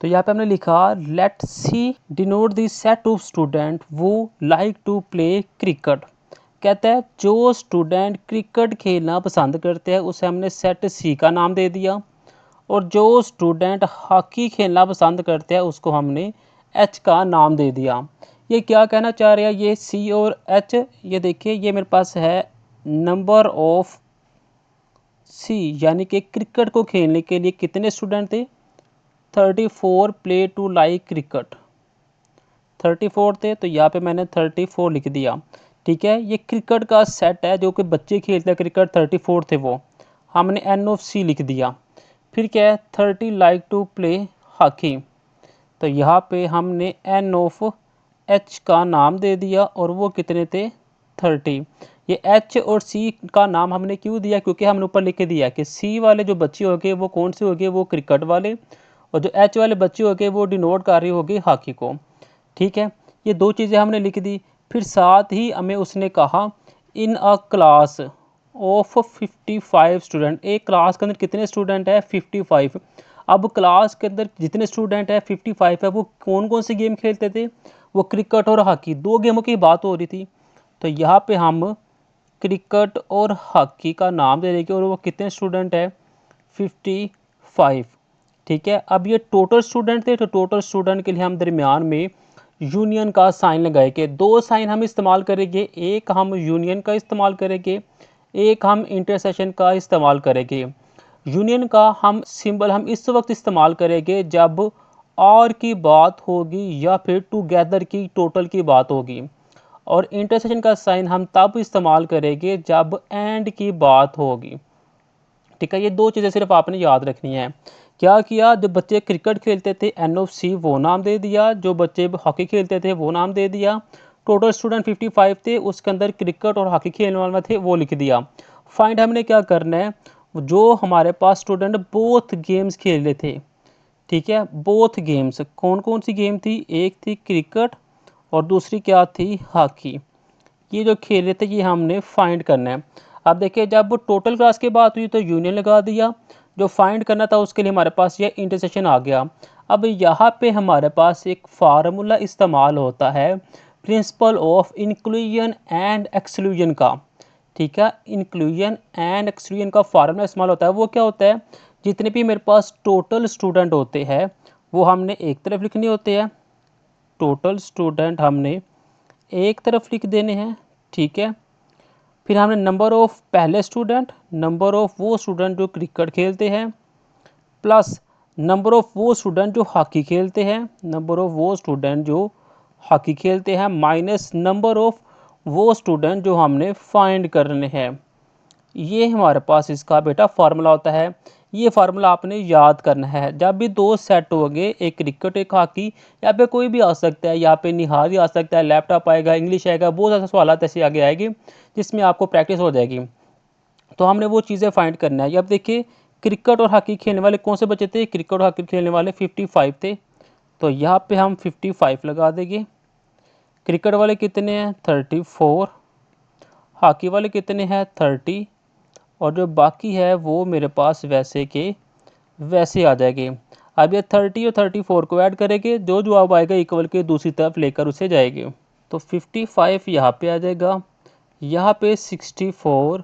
तो यहाँ पे हमने लिखा let see denote the set of student वो लाइक टू प्ले क्रिकेट, कहता है जो स्टूडेंट क्रिकेट खेलना पसंद करते हैं उसे हमने सेट सी का नाम दे दिया, और जो स्टूडेंट हॉकी खेलना पसंद करते हैं उसको हमने एच का नाम दे दिया। ये क्या कहना चाह रहे हैं, ये सी और एच, ये देखिए ये मेरे पास है नंबर ऑफ सी, यानी कि क्रिकेट को खेलने के लिए कितने स्टूडेंट थे, 34 प्ले टू लाइक क्रिकेट, 34 थे, तो यहाँ पे मैंने 34 लिख दिया। ठीक है, ये क्रिकेट का सेट है जो कि बच्चे खेलते हैं क्रिकेट, 34 थे वो, हमने एन ऑफ सी लिख दिया। फिर क्या है 30 लाइक टू प्ले हॉकी, तो यहाँ पे हमने एन ऑफ एच का नाम दे दिया और वो कितने थे 30। ये एच और सी का नाम हमने क्यों दिया, क्योंकि हमने ऊपर लिख के दिया कि सी वाले जो बच्चे हो गए वो कौन से हो गए, वो क्रिकेट वाले, और जो एच वाले बच्चे हो गए वो डिनोट कर रही होगी हॉकी को। ठीक है, ये दो चीज़ें हमने लिख दी। फिर साथ ही हमें उसने कहा इन अ क्लास ऑफ 55 स्टूडेंट, एक क्लास के अंदर कितने स्टूडेंट है 55। अब क्लास के अंदर जितने स्टूडेंट है 55 है, वो कौन कौन से गेम खेलते थे, वो क्रिकेट और हॉकी, दो गेमों की बात हो रही थी। तो यहाँ पे हम क्रिकेट और हॉकी का नाम दे देंगे और वो कितने स्टूडेंट है 55। ठीक है, अब ये टोटल स्टूडेंट थे, तो टोटल स्टूडेंट के लिए हम दरमियान में यूनियन का साइन लगाएंगे। दो साइन हम इस्तेमाल करेंगे, एक हम यूनियन का इस्तेमाल करेंगे, एक हम इंटरसेक्शन का इस्तेमाल करेंगे। यूनियन का हम सिंबल हम इस वक्त इस्तेमाल करेंगे जब और की बात होगी या फिर टुगेदर की टोटल की बात होगी, और इंटरसेक्शन का साइन हम तब इस्तेमाल करेंगे जब एंड की बात होगी। ठीक है, ये दो चीज़ें सिर्फ आपने याद रखनी है। क्या किया, जब बच्चे क्रिकेट खेलते थे एन ऑफ सी वो नाम दे दिया, जो बच्चे हॉकी खेलते थे वो नाम दे दिया, टोटल स्टूडेंट 55 थे, उसके अंदर क्रिकेट और हॉकी खेलने वाले थे वो लिख दिया। फाइंड हमने क्या करना है, जो हमारे पास स्टूडेंट बोथ गेम्स खेल रहे थे। ठीक है, बोथ गेम्स कौन कौन सी गेम थी, एक थी क्रिकेट और दूसरी क्या थी हॉकी, ये जो खेल रहे थे ये हमने फाइंड करना है। अब देखिए जब टोटल क्लास की बात हुई तो यूनियन लगा दिया, जो फाइंड करना था उसके लिए हमारे पास ये इंटरसेक्शन आ गया। अब यहाँ पे हमारे पास एक फार्मूला इस्तेमाल होता है principle of inclusion and exclusion का। ठीक है, इंक्लूजन एंड एक्सक्लूजन का फार्मूला इस्तेमाल होता है, वो क्या होता है, जितने भी मेरे पास टोटल स्टूडेंट होते हैं वो हमने एक तरफ लिखने होते हैं, टोटल स्टूडेंट हमने एक तरफ लिख देने हैं। ठीक है, फिर हमने नंबर ऑफ़ पहले स्टूडेंट, नंबर ऑफ़ वो स्टूडेंट जो क्रिकेट खेलते हैं, प्लस नंबर ऑफ़ वो स्टूडेंट जो हॉकी खेलते हैं, नंबर ऑफ़ वो स्टूडेंट जो हॉकी खेलते हैं, माइनस नंबर ऑफ़ वो स्टूडेंट जो हमने फाइंड करने हैं। ये हमारे पास इसका बेटा फार्मूला होता है। ये फार्मूला आपने याद करना है। जब भी दो सेट होंगे, एक क्रिकेट एक हॉकी, यहाँ पे कोई भी आ सकता है, यहाँ पे निहारी आ सकता है, लैपटॉप आएगा, इंग्लिश आएगा, बहुत सारे सवाल ऐसे आगे आएगी जिसमें आपको प्रैक्टिस हो जाएगी। तो हमने वो चीज़ें फाइंड करना है। अब देखिए क्रिकेट और हॉकी खेलने वाले कौन से बचे थे, क्रिकेट और हॉकी खेलने वाले 55 थे, तो यहाँ पर हम 55 लगा देंगे। क्रिकेट वाले कितने हैं 34, हॉकी वाले कितने हैं 30, और जो बाकी है वो मेरे पास वैसे के वैसे आ जाएगी। अब ये 30 और 34 को ऐड करेंगे, जो जवाब आएगा इक्वल के दूसरी तरफ लेकर उसे जाएंगे। तो 55 यहाँ पे आ जाएगा, यहाँ पे 64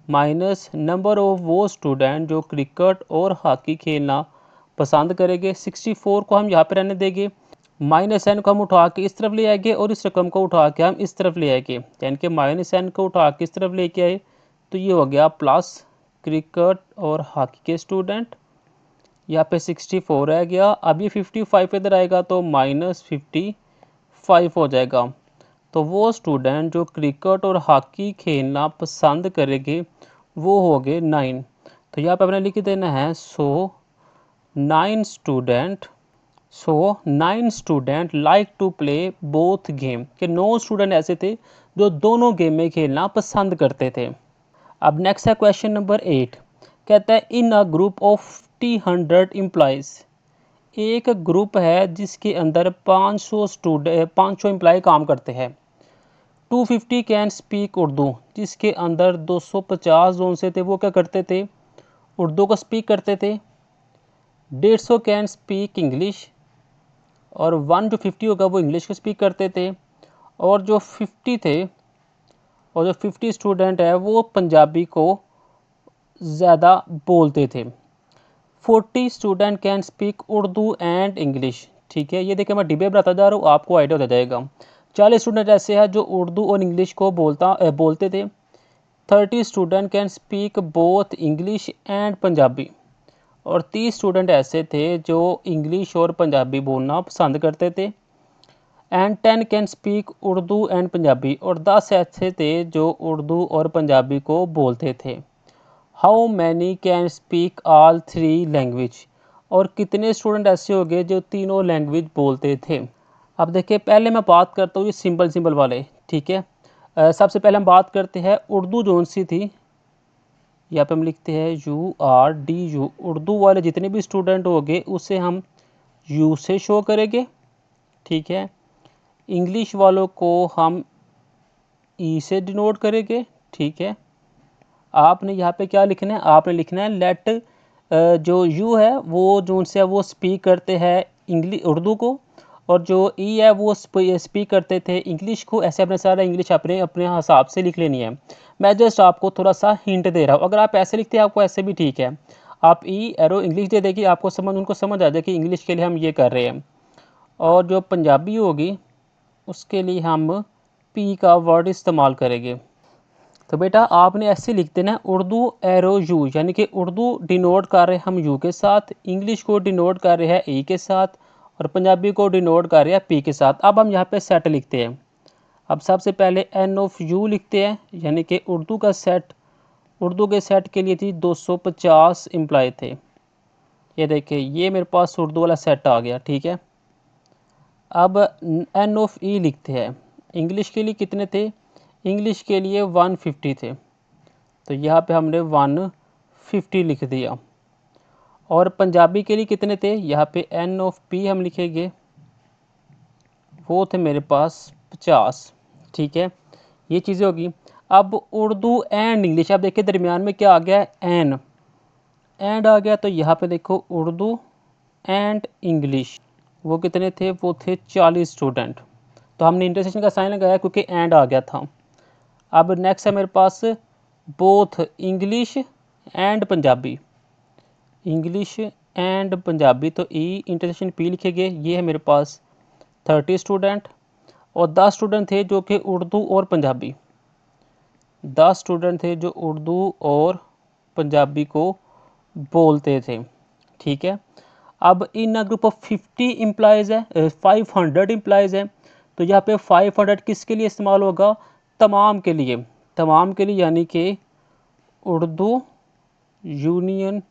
माइनस नंबर ऑफ वो स्टूडेंट जो क्रिकेट और हॉकी खेलना पसंद करेंगे। 64 को हम यहाँ पे रहने देंगे, माइनस एन को हम उठा के इस तरफ ले आएंगे और इस रकम को उठा के हम इस तरफ ले आएंगे, यानी कि माइनस एन को उठा के इस तरफ लेके आए तो ये हो गया प्लस क्रिकेट और हॉकी के स्टूडेंट। यहाँ पे 64 रह गया। अब ये 55 इधर आएगा तो -55 हो जाएगा। तो वो स्टूडेंट जो क्रिकेट और हॉकी खेलना पसंद करेंगे वो हो गए 9। तो यहाँ पे अपने लिख देना है so 9 student like to play both game, के 9 स्टूडेंट ऐसे थे जो दोनों गेम में खेलना पसंद करते थे। अब नेक्स्ट है क्वेश्चन नंबर 8, कहता है इन अ ग्रुप ऑफ 100 एम्प्लॉयज़, एक ग्रुप है जिसके अंदर 500 एम्प्लॉय काम करते हैं। 250 कैन स्पीक उर्दू, जिसके अंदर 250 जोन से थे वो क्या करते थे, उर्दू को स्पीक करते थे। 150 कैन स्पीक इंग्लिश, और 1 जो 50 होगा वो इंग्लिश को स्पीक करते थे। और जो 50 स्टूडेंट है वो पंजाबी को ज़्यादा बोलते थे। 40 student can speak Urdu and English, ठीक है, ये देखिए मैं डिबे बताता जा रहा हूँ, आपको आइडिया हो जाएगा। 40 स्टूडेंट ऐसे हैं जो उर्दू और इंग्लिश को बोलते थे। 30 student can speak both English and Punjabi, और 30 स्टूडेंट ऐसे थे जो इंग्लिश और पंजाबी बोलना पसंद करते थे। And 10 can speak Urdu and Punjabi, और 10 ऐसे थे जो उर्दू और पंजाबी को बोलते थे। How many can speak all 3 language, और कितने स्टूडेंट ऐसे हो गए जो तीनों लैंग्वेज बोलते थे। अब देखिए पहले मैं बात करता हूँ ये सिंपल वाले, ठीक है। सबसे पहले हम बात करते हैं उर्दू जोन सी थी, यहाँ पे हम लिखते हैं URDU, उर्दू वाले जितने भी स्टूडेंट हो गए उसे हम U से शो करेंगे, ठीक है। इंग्लिश वालों को हम E से डिनोट करेंगे, ठीक है। आपने यहाँ पे क्या लिखना है, आपने लिखना है लेट जो U है वो जो उनसे वो स्पीक करते हैं इंग्लिश उर्दू को, और जो E है वो स्पीक करते थे इंग्लिश को। ऐसे अपने सारा इंग्लिश अपने अपने हिसाब से लिख लेनी है। मैं जस्ट आपको थोड़ा सा हिंट दे रहा हूँ, अगर आप ऐसे लिखते हैं आपको ऐसे भी ठीक है। आप E एरो इंग्लिश दे देगी, आपको उनको समझ आ जाए कि इंग्लिश के लिए हम ये कर रहे हैं। और जो पंजाबी होगी उसके लिए हम P का वर्ड इस्तेमाल करेंगे। तो बेटा आपने ऐसे लिख देना है उर्दू एरो यू, यानी कि उर्दू डिनोट कर रहे हैं हम यू के साथ, इंग्लिश को डिनोट कर रहे हैं ई के साथ, और पंजाबी को डिनोट कर रहे हैं पी के साथ। अब हम यहाँ पे सेट लिखते हैं। अब सबसे पहले एन ऑफ यू लिखते हैं, यानी कि उर्दू का सेट, उर्दू के सेट के लिए थी 250 एम्प्लॉय थे। ये देखिए ये मेरे पास उर्दू वाला सेट आ गया, ठीक है। अब एन ऑफ ई लिखते हैं, इंग्लिश के लिए कितने थे, इंग्लिश के लिए 150 थे, तो यहाँ पे हमने 150 लिख दिया। और पंजाबी के लिए कितने थे, यहाँ पे एन ऑफ पी हम लिखेंगे, वो थे मेरे पास 50, ठीक है। ये चीज़ें होगी। अब उर्दू एंड इंग्लिश, अब देखिए दरमियान में क्या आ गया है, एंड आ गया, तो यहाँ पे देखो उर्दू एंड इंग्लिश, वो कितने थे, वो थे 40 स्टूडेंट। तो हमने इंटरसेक्शन का साइन लगाया क्योंकि एंड आ गया था। अब नेक्स्ट है मेरे पास both English and Punjabi, English and Punjabi, तो ई इंटरसेक्शन पी लिखेंगे। ये है मेरे पास 30 स्टूडेंट, और 10 स्टूडेंट थे जो कि उर्दू और पंजाबी, 10 स्टूडेंट थे जो उर्दू और पंजाबी को बोलते थे, ठीक है। अब इन ग्रुप ऑफ 50 एम्प्लॉयज़ है, 500 एम्प्लॉयज़ हैं, तो यहाँ पे 500 किसके लिए इस्तेमाल होगा, तमाम के लिए, तमाम के लिए, यानी कि Urdu union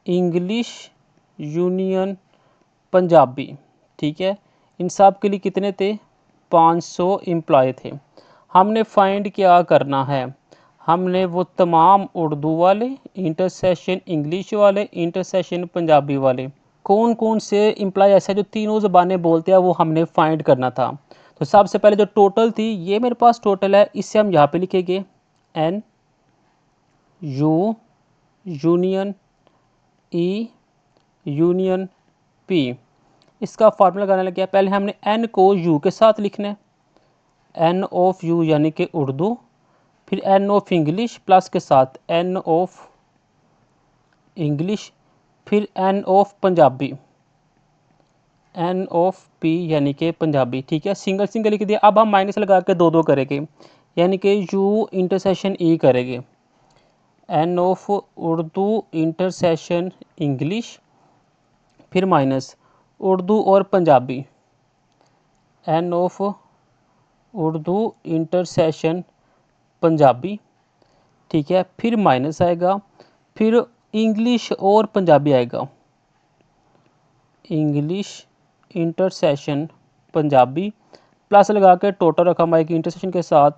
English union Punjabi, ठीक है। इन सब के लिए कितने थे, 500 एम्प्लॉय थे। हमने फाइंड क्या करना है, हमने वो तमाम उर्दू वाले, इंटरसेक्शन इंग्लिश वाले, इंटरसेक्शन पंजाबी वाले, कौन कौन से एम्प्लॉय ऐसे जो तीनों ज़बानें बोलते हैं वो हमने फाइंड करना था। तो सबसे पहले जो टोटल थी, ये मेरे पास टोटल है, इससे हम यहाँ पे लिखेंगे n, U union E union P। इसका फार्मूला लगाने लग गया। पहले हमने N को U के साथ लिखना है, N ऑफ U यानी कि उर्दू, फिर N ऑफ इंग्लिश प्लस के साथ N ऑफ इंग्लिश, फिर N of Punjabi, N of P यानी कि पंजाबी। ठीक है, सिंगल सिंगल लिख दिया। अब हम माइनस लगा के दो दो करेंगे, यानी कि U इंटरसेक्शन E करेंगे, N of Urdu intersection English, फिर माइनस उर्दू और Punjabi, N of Urdu intersection Punjabi. ठीक है, फिर माइनस आएगा, फिर इंग्लिश और पंजाबी आएगा, इंग्लिश इंटरसेक्शन पंजाबी, प्लस लगा के टोटल रकम आएगी इंटरसेक्शन के साथ,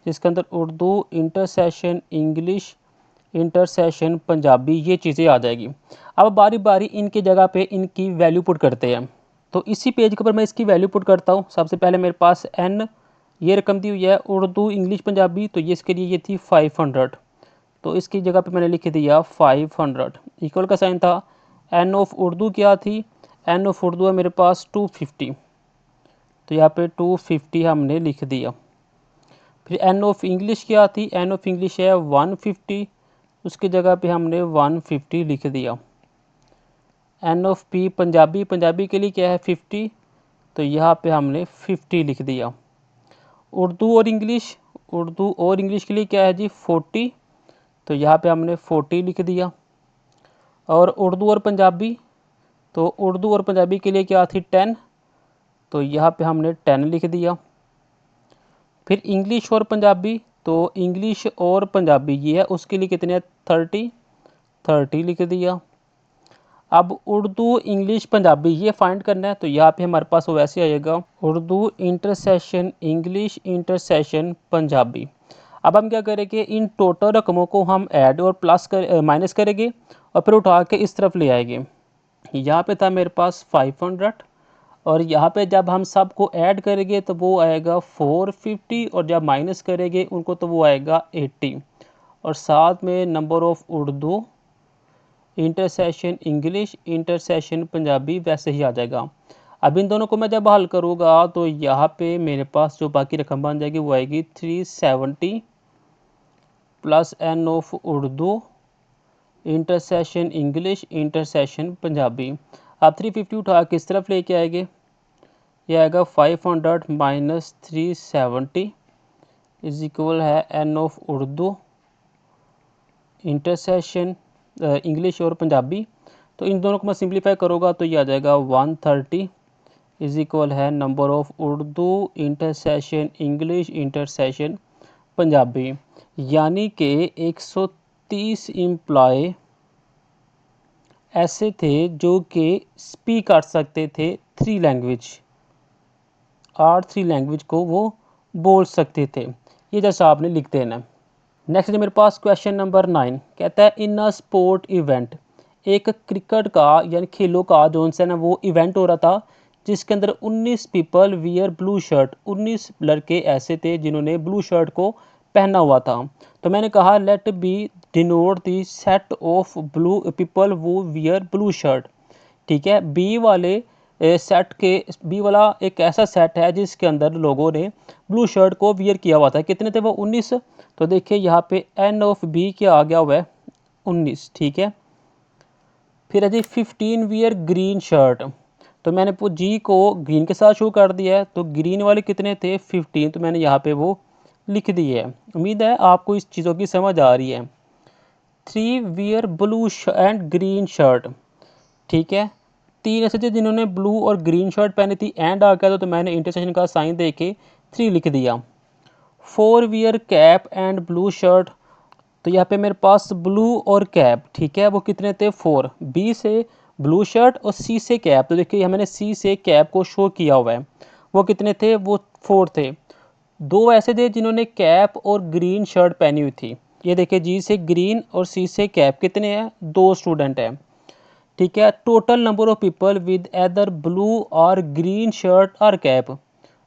जिसके अंदर Urdu intersection English intersection Punjabi ये चीज़ें आ जाएगी। अब बारी बारी इनकी जगह पे इनकी वैल्यू पुट करते हैं। तो इसी पेज के ऊपर मैं इसकी वैल्यू पुट करता हूँ। सबसे पहले मेरे पास N ये रकम दी हुई है, उर्दू इंग्लिश पंजाबी, तो ये इसके लिए ये थी 500, तो इसकी जगह पे मैंने लिख दिया 500। इक्वल का साइन था। N ऑफ उर्दू क्या थी, N ऑफ उर्दू है मेरे पास 250, तो यहाँ पे 250 हमने लिख दिया। फिर N ऑफ इंग्लिश क्या थी, N ऑफ इंग्लिश है 150, उसकी जगह पे हमने 150 लिख दिया। N of P Punjabi, Punjabi के लिए क्या है 50, तो यहाँ पे हमने 50 लिख दिया। उर्दू और इंग्लिश, उर्दू और इंग्लिश के लिए क्या है जी 40, तो यहाँ पे हमने 40 लिख दिया। और उर्दू और पंजाबी, तो उर्दू और पंजाबी के लिए क्या थी 10, तो यहाँ पे हमने 10 लिख दिया। फिर इंग्लिश और पंजाबी, तो इंग्लिश और पंजाबी ये है, उसके लिए कितने 30 लिख दिया। अब उर्दू इंग्लिश पंजाबी ये फाइंड करना है, तो यहाँ पे हमारे पास वैसे आएगा Urdu intersection English intersection Punjabi. अब हम क्या करेंगे, इन टोटल रकमों को हम ऐड और प्लस कर माइनस करेंगे और फिर उठा के इस तरफ ले आएंगे। यहाँ पे था मेरे पास 500, और यहाँ पे जब हम सब को ऐड करेंगे तो वो आएगा 450, और जब माइनस करेंगे उनको तो वो आएगा 80, और साथ में number of Urdu intersection English intersection Punjabi वैसे ही आ जाएगा। अब इन दोनों को मैं जब हल करूँगा तो यहाँ पे मेरे पास जो बाकी रकम बन जाएगी वो आएगी 370 plus N of Urdu intersection English intersection Punjabi. अब 350 उठा किस तरफ लेके आएंगे, ये आएगा 500 माइनस 370 इज इक्वल है N of Urdu intersection English और पंजाबी। तो इन दोनों को मैं सिंप्लीफाई करूँगा तो ये आ जाएगा 130 इज इक्वल है number of Urdu intersection English intersection Punjabi. यानी कि 130 एम्प्लॉय ऐसे थे जो कि स्पीक कर सकते थे 3 लैंग्वेज, और 3 लैंग्वेज को वो बोल सकते थे। ये जैसा आपने लिख देना। नेक्स्ट है मेरे पास क्वेश्चन नंबर 9, कहता है इन अ स्पोर्ट इवेंट, एक क्रिकेट का यानी खेलों का जो है ना वो इवेंट हो रहा था, जिसके अंदर 19 पीपल वियर ब्लू शर्ट, 19 लड़के ऐसे थे जिन्होंने ब्लू शर्ट को पहना हुआ था। तो मैंने कहा let B denote the set of blue people who wear blue shirt. ठीक है, बी वाले सेट के बी वाला एक ऐसा सेट है जिसके अंदर लोगों ने ब्लू शर्ट को वियर किया हुआ था। कितने थे वो 19। तो देखिए यहाँ पे N ऑफ बी क्या आ गया हुआ है 19। ठीक है, फिर है जी 15 वियर ग्रीन शर्ट, तो मैंने जी को ग्रीन के साथ शो कर दिया है, तो ग्रीन वाले कितने थे 15, तो मैंने यहाँ पे वो लिख दिए है। उम्मीद है आपको इस चीज़ों की समझ आ रही है। 3 wear blue and green shirt, ठीक है, 3 ऐसे थे जिन्होंने ब्लू और ग्रीन शर्ट पहनी थी, एंड आ गया तो मैंने इंटरसेक्शन का साइन दे के 3 लिख दिया। 4 wear cap and blue shirt, तो यहाँ पे मेरे पास ब्लू और कैप, ठीक है, वो कितने थे 4, बी से ब्लू शर्ट और सी से कैप, तो देखिए मैंने सी से कैप को शो किया हुआ है, वो कितने थे वो 4 थे। 2 ऐसे थे जिन्होंने कैप और ग्रीन शर्ट पहनी हुई थी, ये देखिए जी से ग्रीन और सी से कैप, कितने हैं 2 स्टूडेंट हैं। ठीक है, total number of people with either blue और ग्रीन शर्ट और कैप,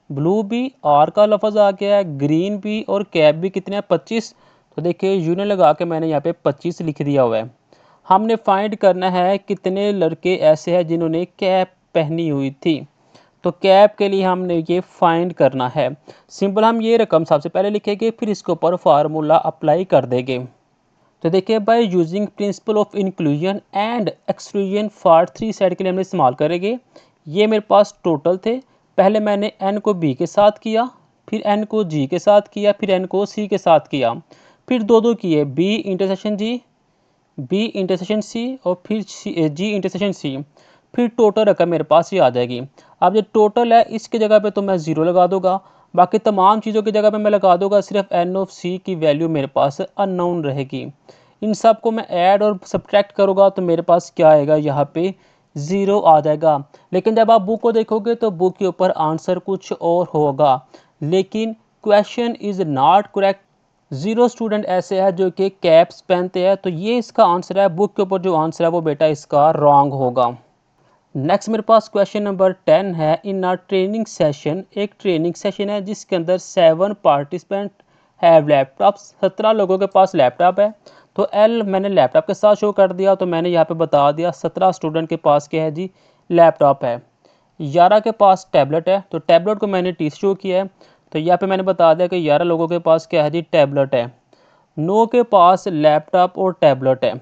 ब्लू भी और का लफज आ गया है, ग्रीन भी और कैप भी, कितने हैं 25, तो देखिए यूनियन लगा के मैंने यहाँ पे 25 लिख दिया हुआ है। हमने फाइंड करना है कितने लड़के ऐसे हैं जिन्होंने कैप पहनी हुई थी। तो कैप के लिए हमने ये फाइंड करना है। सिंपल हम ये रकम सबसे पहले लिखेंगे, फिर इसके ऊपर फार्मूला अप्लाई कर देंगे। तो देखिए by using principle of inclusion and exclusion part 3 set के लिए हम इस्तेमाल करेंगे। ये मेरे पास टोटल थे। पहले मैंने एन को बी के साथ किया, फिर एन को जी के साथ किया, फिर एन को सी के साथ किया, फिर दो दो किए, बी इंटरसेक्शन जी, बी इंटरसेक्शन सी और फिर जी इंटरसेक्शन सी। फिर टोटल रकम मेरे पास ये आ जाएगी। अब जो टोटल है इसके जगह पे तो मैं ज़ीरो लगा दूंगा, बाकी तमाम चीज़ों की जगह पे मैं लगा दूंगा सिर्फ एन ऑफ सी की वैल्यू मेरे पास अननोन रहेगी। इन सब को मैं ऐड और सब्ट्रैक्ट करूँगा तो मेरे पास क्या आएगा, यहाँ पे ज़ीरो आ जाएगा। लेकिन जब आप बुक को देखोगे तो बुक के ऊपर आंसर कुछ और होगा, लेकिन question is not correct. Zero student ऐसे हैं जो कि कैप्स पहनते हैं, तो ये इसका आंसर है। बुक के ऊपर जो आंसर है वो बेटा इसका रॉन्ग होगा। नेक्स्ट मेरे पास क्वेश्चन नंबर 10 है। इन अ ट्रेनिंग सेशन, एक ट्रेनिंग सेशन है जिसके अंदर 7 पार्टिसिपेंट हैव लैपटॉप्स, 17 लोगों के पास लैपटॉप है। तो एल मैंने लैपटॉप के साथ शो कर दिया, तो मैंने यहाँ पे बता दिया 17 स्टूडेंट के पास क्या है जी, लैपटॉप है। 11 के पास टैबलेट है, तो टैबलेट को मैंने टी शो किया है, तो यहाँ पे मैंने बता दिया कि 11 लोगों के पास क्या है जी, टैबलेट है। 9 के पास लैपटॉप और टैबलेट है,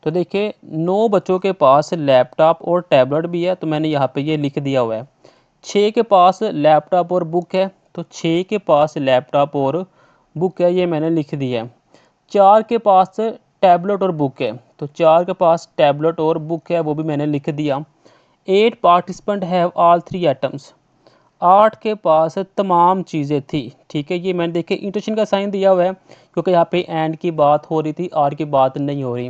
तो देखिए 9 बच्चों के पास लैपटॉप और टैबलेट भी है, तो मैंने यहाँ पे ये लिख दिया हुआ है। 6 के पास लैपटॉप और बुक है, तो 6 के पास लैपटॉप और बुक है, ये मैंने लिख दिया है। 4 के पास टैबलेट और बुक है, तो 4 के पास टैबलेट और बुक है, वो भी मैंने लिख दिया। 8 पार्टिसिपेंट हैव ऑल 3 आइटम्स, 8 के पास तमाम चीज़ें थी। ठीक है, ये मैंने देखे इंटरेक्शन का साइन दिया हुआ है क्योंकि यहाँ पे एंड की बात हो रही थी, आर की बात नहीं हो रही।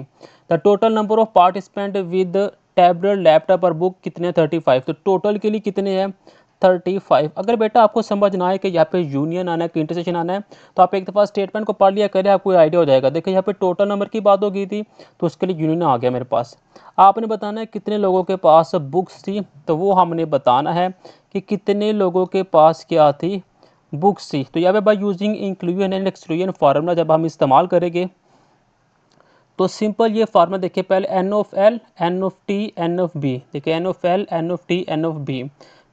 The total number of participant with tablet laptop और बुक कितने, 35। तो टोटल के लिए कितने हैं, 35। अगर बेटा आपको समझ ना आए कि यहाँ पे यूनियन आना है कि इंटरसेक्शन आना है, तो आप एक दफ़ा स्टेटमेंट को पढ़ लिया करें, आपको आइडिया हो जाएगा। देखिए यहाँ पे टोटल नंबर की बात हो गई थी, तो उसके लिए यूनियन आ गया मेरे पास। आपने बताना है कितने लोगों के पास बुक्स थी, तो वो हमने बताना है कि कितने लोगों के पास क्या थी, बुक्स थी। तो यहाँ पे by using inclusion and exclusion formula जब हम इस्तेमाल करेंगे तो सिंपल ये फार्मूला देखिए, पहले n of L, n of T, n of B. देखिए n of L, n of T, n of B,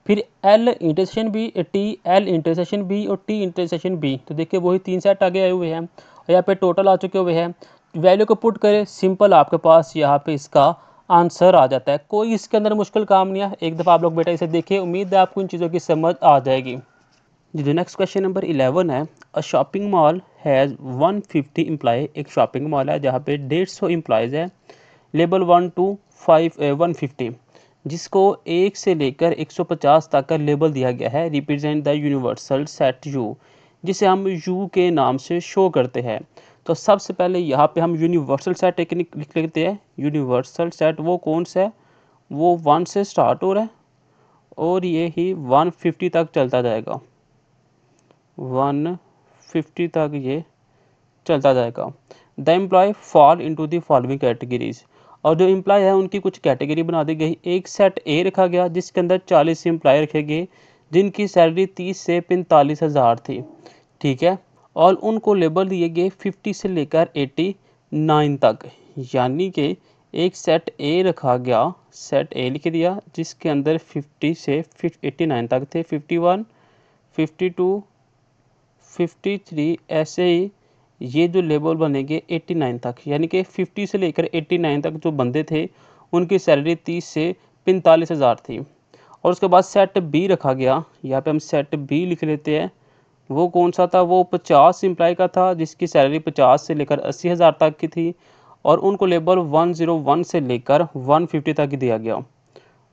फिर L intersection B, T L intersection B और टी इंटरसेक्शन बी। तो देखिए वही 3 सेट आगे आए हुए हैं और यहाँ पे टोटल आ चुके हुए हैं। वैल्यू को पुट करें, सिंपल आपके पास यहाँ पे इसका आंसर आ जाता है। कोई इसके अंदर मुश्किल काम नहीं है, एक दफ़ा आप लोग बेटा इसे देखिए, उम्मीद है आपको इन चीज़ों की समझ आ जाएगी। जी, नेक्स्ट क्वेश्चन नंबर 11 है। A shopping mall has 150 employee, एक शॉपिंग मॉल है जहाँ पे 150 एम्प्लॉयज़ है। लेवल 1 टू 150, जिसको 1 से लेकर 150 तक का लेबल दिया गया है। Represent the universal set you, जिसे हम यू के नाम से शो करते हैं। तो सबसे पहले यहाँ पे हम यूनिवर्सल सेट एक लिख लेते हैं। यूनिवर्सल सेट वो कौन सा है, वो 1 से स्टार्ट हो रहा है और ये ही 150 तक चलता जाएगा, 150 तक ये चलता जाएगा। The employee fall into the following categories, और जो एम्प्लॉय है उनकी कुछ कैटेगरी बना दी गई। एक सेट ए रखा गया जिसके अंदर 40 एम्प्लॉय रखे गए जिनकी सैलरी 30 से 45 हज़ार थी। ठीक है, और उनको लेबल दिए गए 50 से लेकर 89 तक, यानी कि एक सेट ए रखा गया, सेट ए लिख दिया जिसके अंदर 50 से 89 तक थे, 51, 52, 53, ऐसे ही ये जो लेबल बनेंगे 89 तक, यानी कि 50 से लेकर 89 तक जो बंदे थे उनकी सैलरी 30 से 45 हज़ार थी। और उसके बाद सेट बी रखा गया, यहाँ पे हम सेट बी लिख लेते हैं। वो कौन सा था, वो 50 एम्प्लॉय का था जिसकी सैलरी 50 से लेकर 80 हज़ार तक की थी, और उनको लेबल 101 से लेकर 150 तक दिया गया।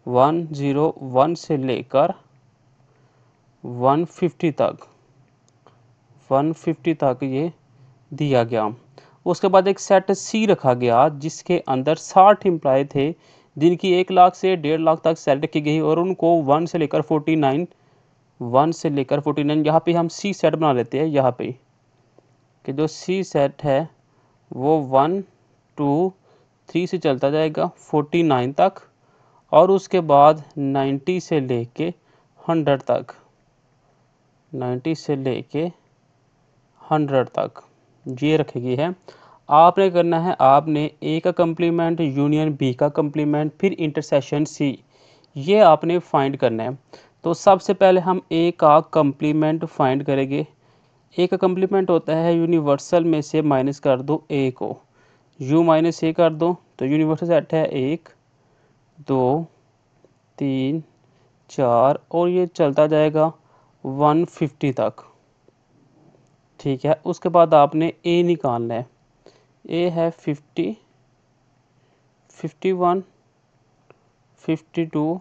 101 से लेकर 150 तक, 150 तक ये दिया गया। उसके बाद एक सेट सी रखा गया जिसके अंदर 60 एम्प्लॉय थे जिनकी 1 लाख से 1.5 लाख तक सैलरी की गई, और उनको 1 से लेकर 49, 1 से लेकर 49, यहाँ पे हम सी सेट बना लेते हैं। यहाँ पे कि जो सी सेट है वो 1 2 3 से चलता जाएगा 49 तक, और उसके बाद 90 से लेके 100 तक, 90 से लेके 100 तक। ये रखेगी है। आपने करना है, आपने ए का कंप्लीमेंट यूनियन बी का कंप्लीमेंट फिर इंटरसेक्शन सी, ये आपने फाइंड करना है। तो सबसे पहले हम ए का कंप्लीमेंट फाइंड करेंगे। ए का कंप्लीमेंट होता है यूनिवर्सल में से माइनस कर दो ए को, यू माइनस ए कर दो, तो यूनिवर्सल सेट है 1 2 3 4 और ये चलता जाएगा 150 तक। ठीक है, उसके बाद आपने ए निकालना है। ए है 50 51 52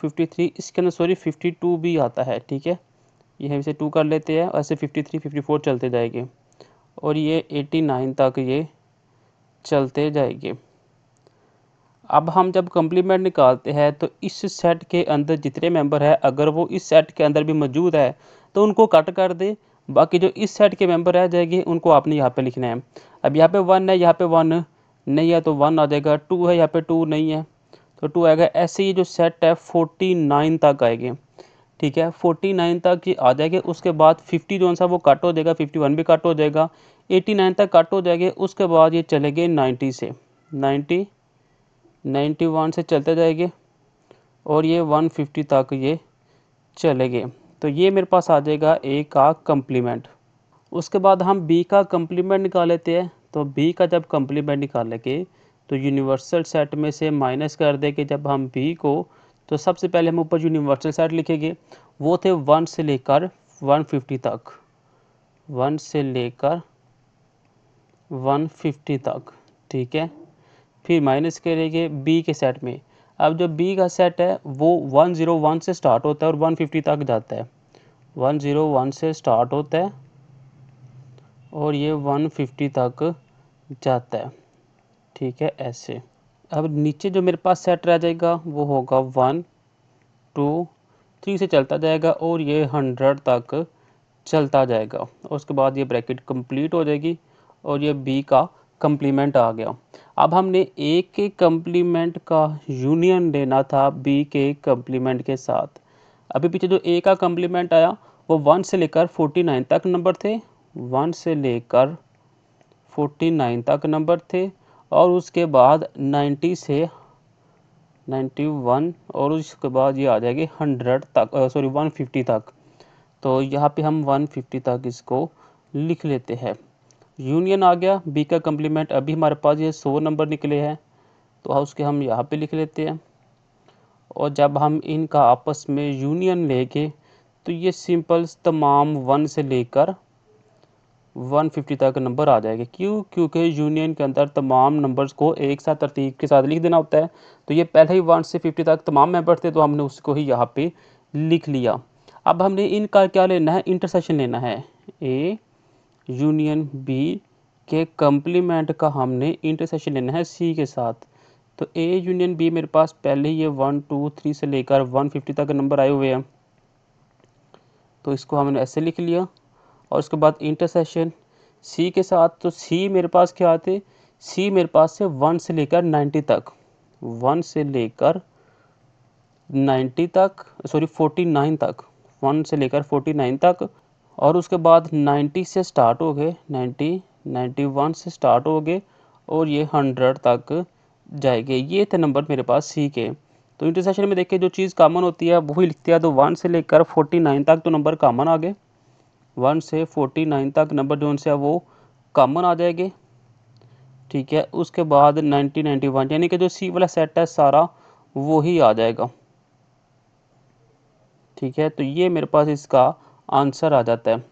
53, इसके अंदर सॉरी 52 भी आता है। ठीक है, ये हम इसे 2 कर लेते हैं, ऐसे 53 54 चलते जाएंगे और ये 89 तक ये चलते जाएंगे। अब हम जब कंप्लीमेंट निकालते हैं तो इस सेट के अंदर जितने मेंबर है, अगर वो इस सेट के अंदर भी मौजूद है तो उनको कट कर दे, बाकी जो इस सेट के मेंबर रह जाएंगे उनको आपने यहाँ पे लिखना है। अब यहाँ पे 1 है, यहाँ पे 1 नहीं है तो 1 आ जाएगा, 2 है, यहाँ पे 2 नहीं है तो 2 आएगा। ऐसे ही जो सेट है 49 तक आएंगे। ठीक है, 49 तक ये आ जाएंगे। उसके बाद 50 जो सा वो कट हो जाएगा, 51 भी कट हो जाएगा, 89 तक कट हो जाएंगे। उसके बाद ये चलेंगे 90 से, 90 91 से चलते जाएंगे और ये 150 तक ये चलेंगे। तो ये मेरे पास आ जाएगा ए का कंप्लीमेंट। उसके बाद हम बी का कंप्लीमेंट निकाल लेते हैं। तो बी का जब कंप्लीमेंट निकालेंगे तो यूनिवर्सल सेट में से माइनस कर देंगे जब हम बी को, तो सबसे पहले हम ऊपर यूनिवर्सल सेट लिखेंगे। वो थे 1 से लेकर 150 तक, 1 से लेकर 150 तक। ठीक है, फिर माइनस करेंगे बी के सेट में। अब जो बी का सेट है वो 101 से स्टार्ट होता है और 150 तक जाता है। 101 से स्टार्ट होता है और ये 150 तक जाता है। ठीक है, ऐसे। अब नीचे जो मेरे पास सेट रह जाएगा वो होगा 1 2 3 से चलता जाएगा और ये 100 तक चलता जाएगा। और उसके बाद ये ब्रैकेट कंप्लीट हो जाएगी और ये बी का कंप्लीमेंट आ गया। अब हमने ए के कंप्लीमेंट का यूनियन लेना था बी के कंप्लीमेंट के साथ। अभी पीछे जो ए का कंप्लीमेंट आया वो 1 से लेकर 49 तक नंबर थे, 1 से लेकर 49 तक नंबर थे और उसके बाद 90 से 91 और उसके बाद ये आ जाएगी 100 तक, सॉरी 150 तक। तो यहाँ पे हम 150 तक इसको लिख लेते हैं। यूनियन आ गया बी का कंप्लीमेंट। अभी हमारे पास ये 100 नंबर निकले हैं तो उसके हम यहाँ पे लिख लेते हैं। और जब हम इनका आपस में यूनियन लेके तो ये सिंपल तमाम 1 से लेकर 150 तक नंबर आ जाएगा। क्यों? क्योंकि यूनियन के अंदर तमाम नंबर्स को एक साथ तरतीब के साथ लिख देना होता है। तो ये पहले ही 1 से 50 तक तमाम मेंबर थे तो हमने उसको ही यहाँ पे लिख लिया। अब हमने इनका क्या लेना है, इंटरसेक्शन लेना है। ए यूनियन बी के कंप्लीमेंट का हमने इंटरसेक्शन लेना है सी के साथ। तो ए यूनियन बी मेरे पास पहले ही ये 1 2 3 से लेकर 150 तक नंबर आए हुए हैं तो इसको हमने ऐसे लिख लिया। और उसके बाद इंटरसेक्शन सी के साथ, तो सी मेरे पास क्या आते, सी मेरे पास से 1 से लेकर 90 तक, 1 से लेकर 90 तक, सॉरी 49 तक, 1 से लेकर 49 तक। और उसके बाद 90 से स्टार्ट हो गए, 90 91 से स्टार्ट हो गए और ये 100 तक जाएंगे। ये थे नंबर मेरे पास सी के। तो इंटरसेक्शन में देखिए जो चीज़ कॉमन होती है वही लिखते हैं। तो 1 से लेकर 49 तक तो नंबर कॉमन आ गए, 1 से 49 तक नंबर जो से वो कॉमन आ जाएंगे। ठीक है, उसके बाद 90 91 यानी कि जो सी वाला सेट है सारा वो ही आ जाएगा। ठीक है, तो ये मेरे पास इसका आंसर आ जाता है।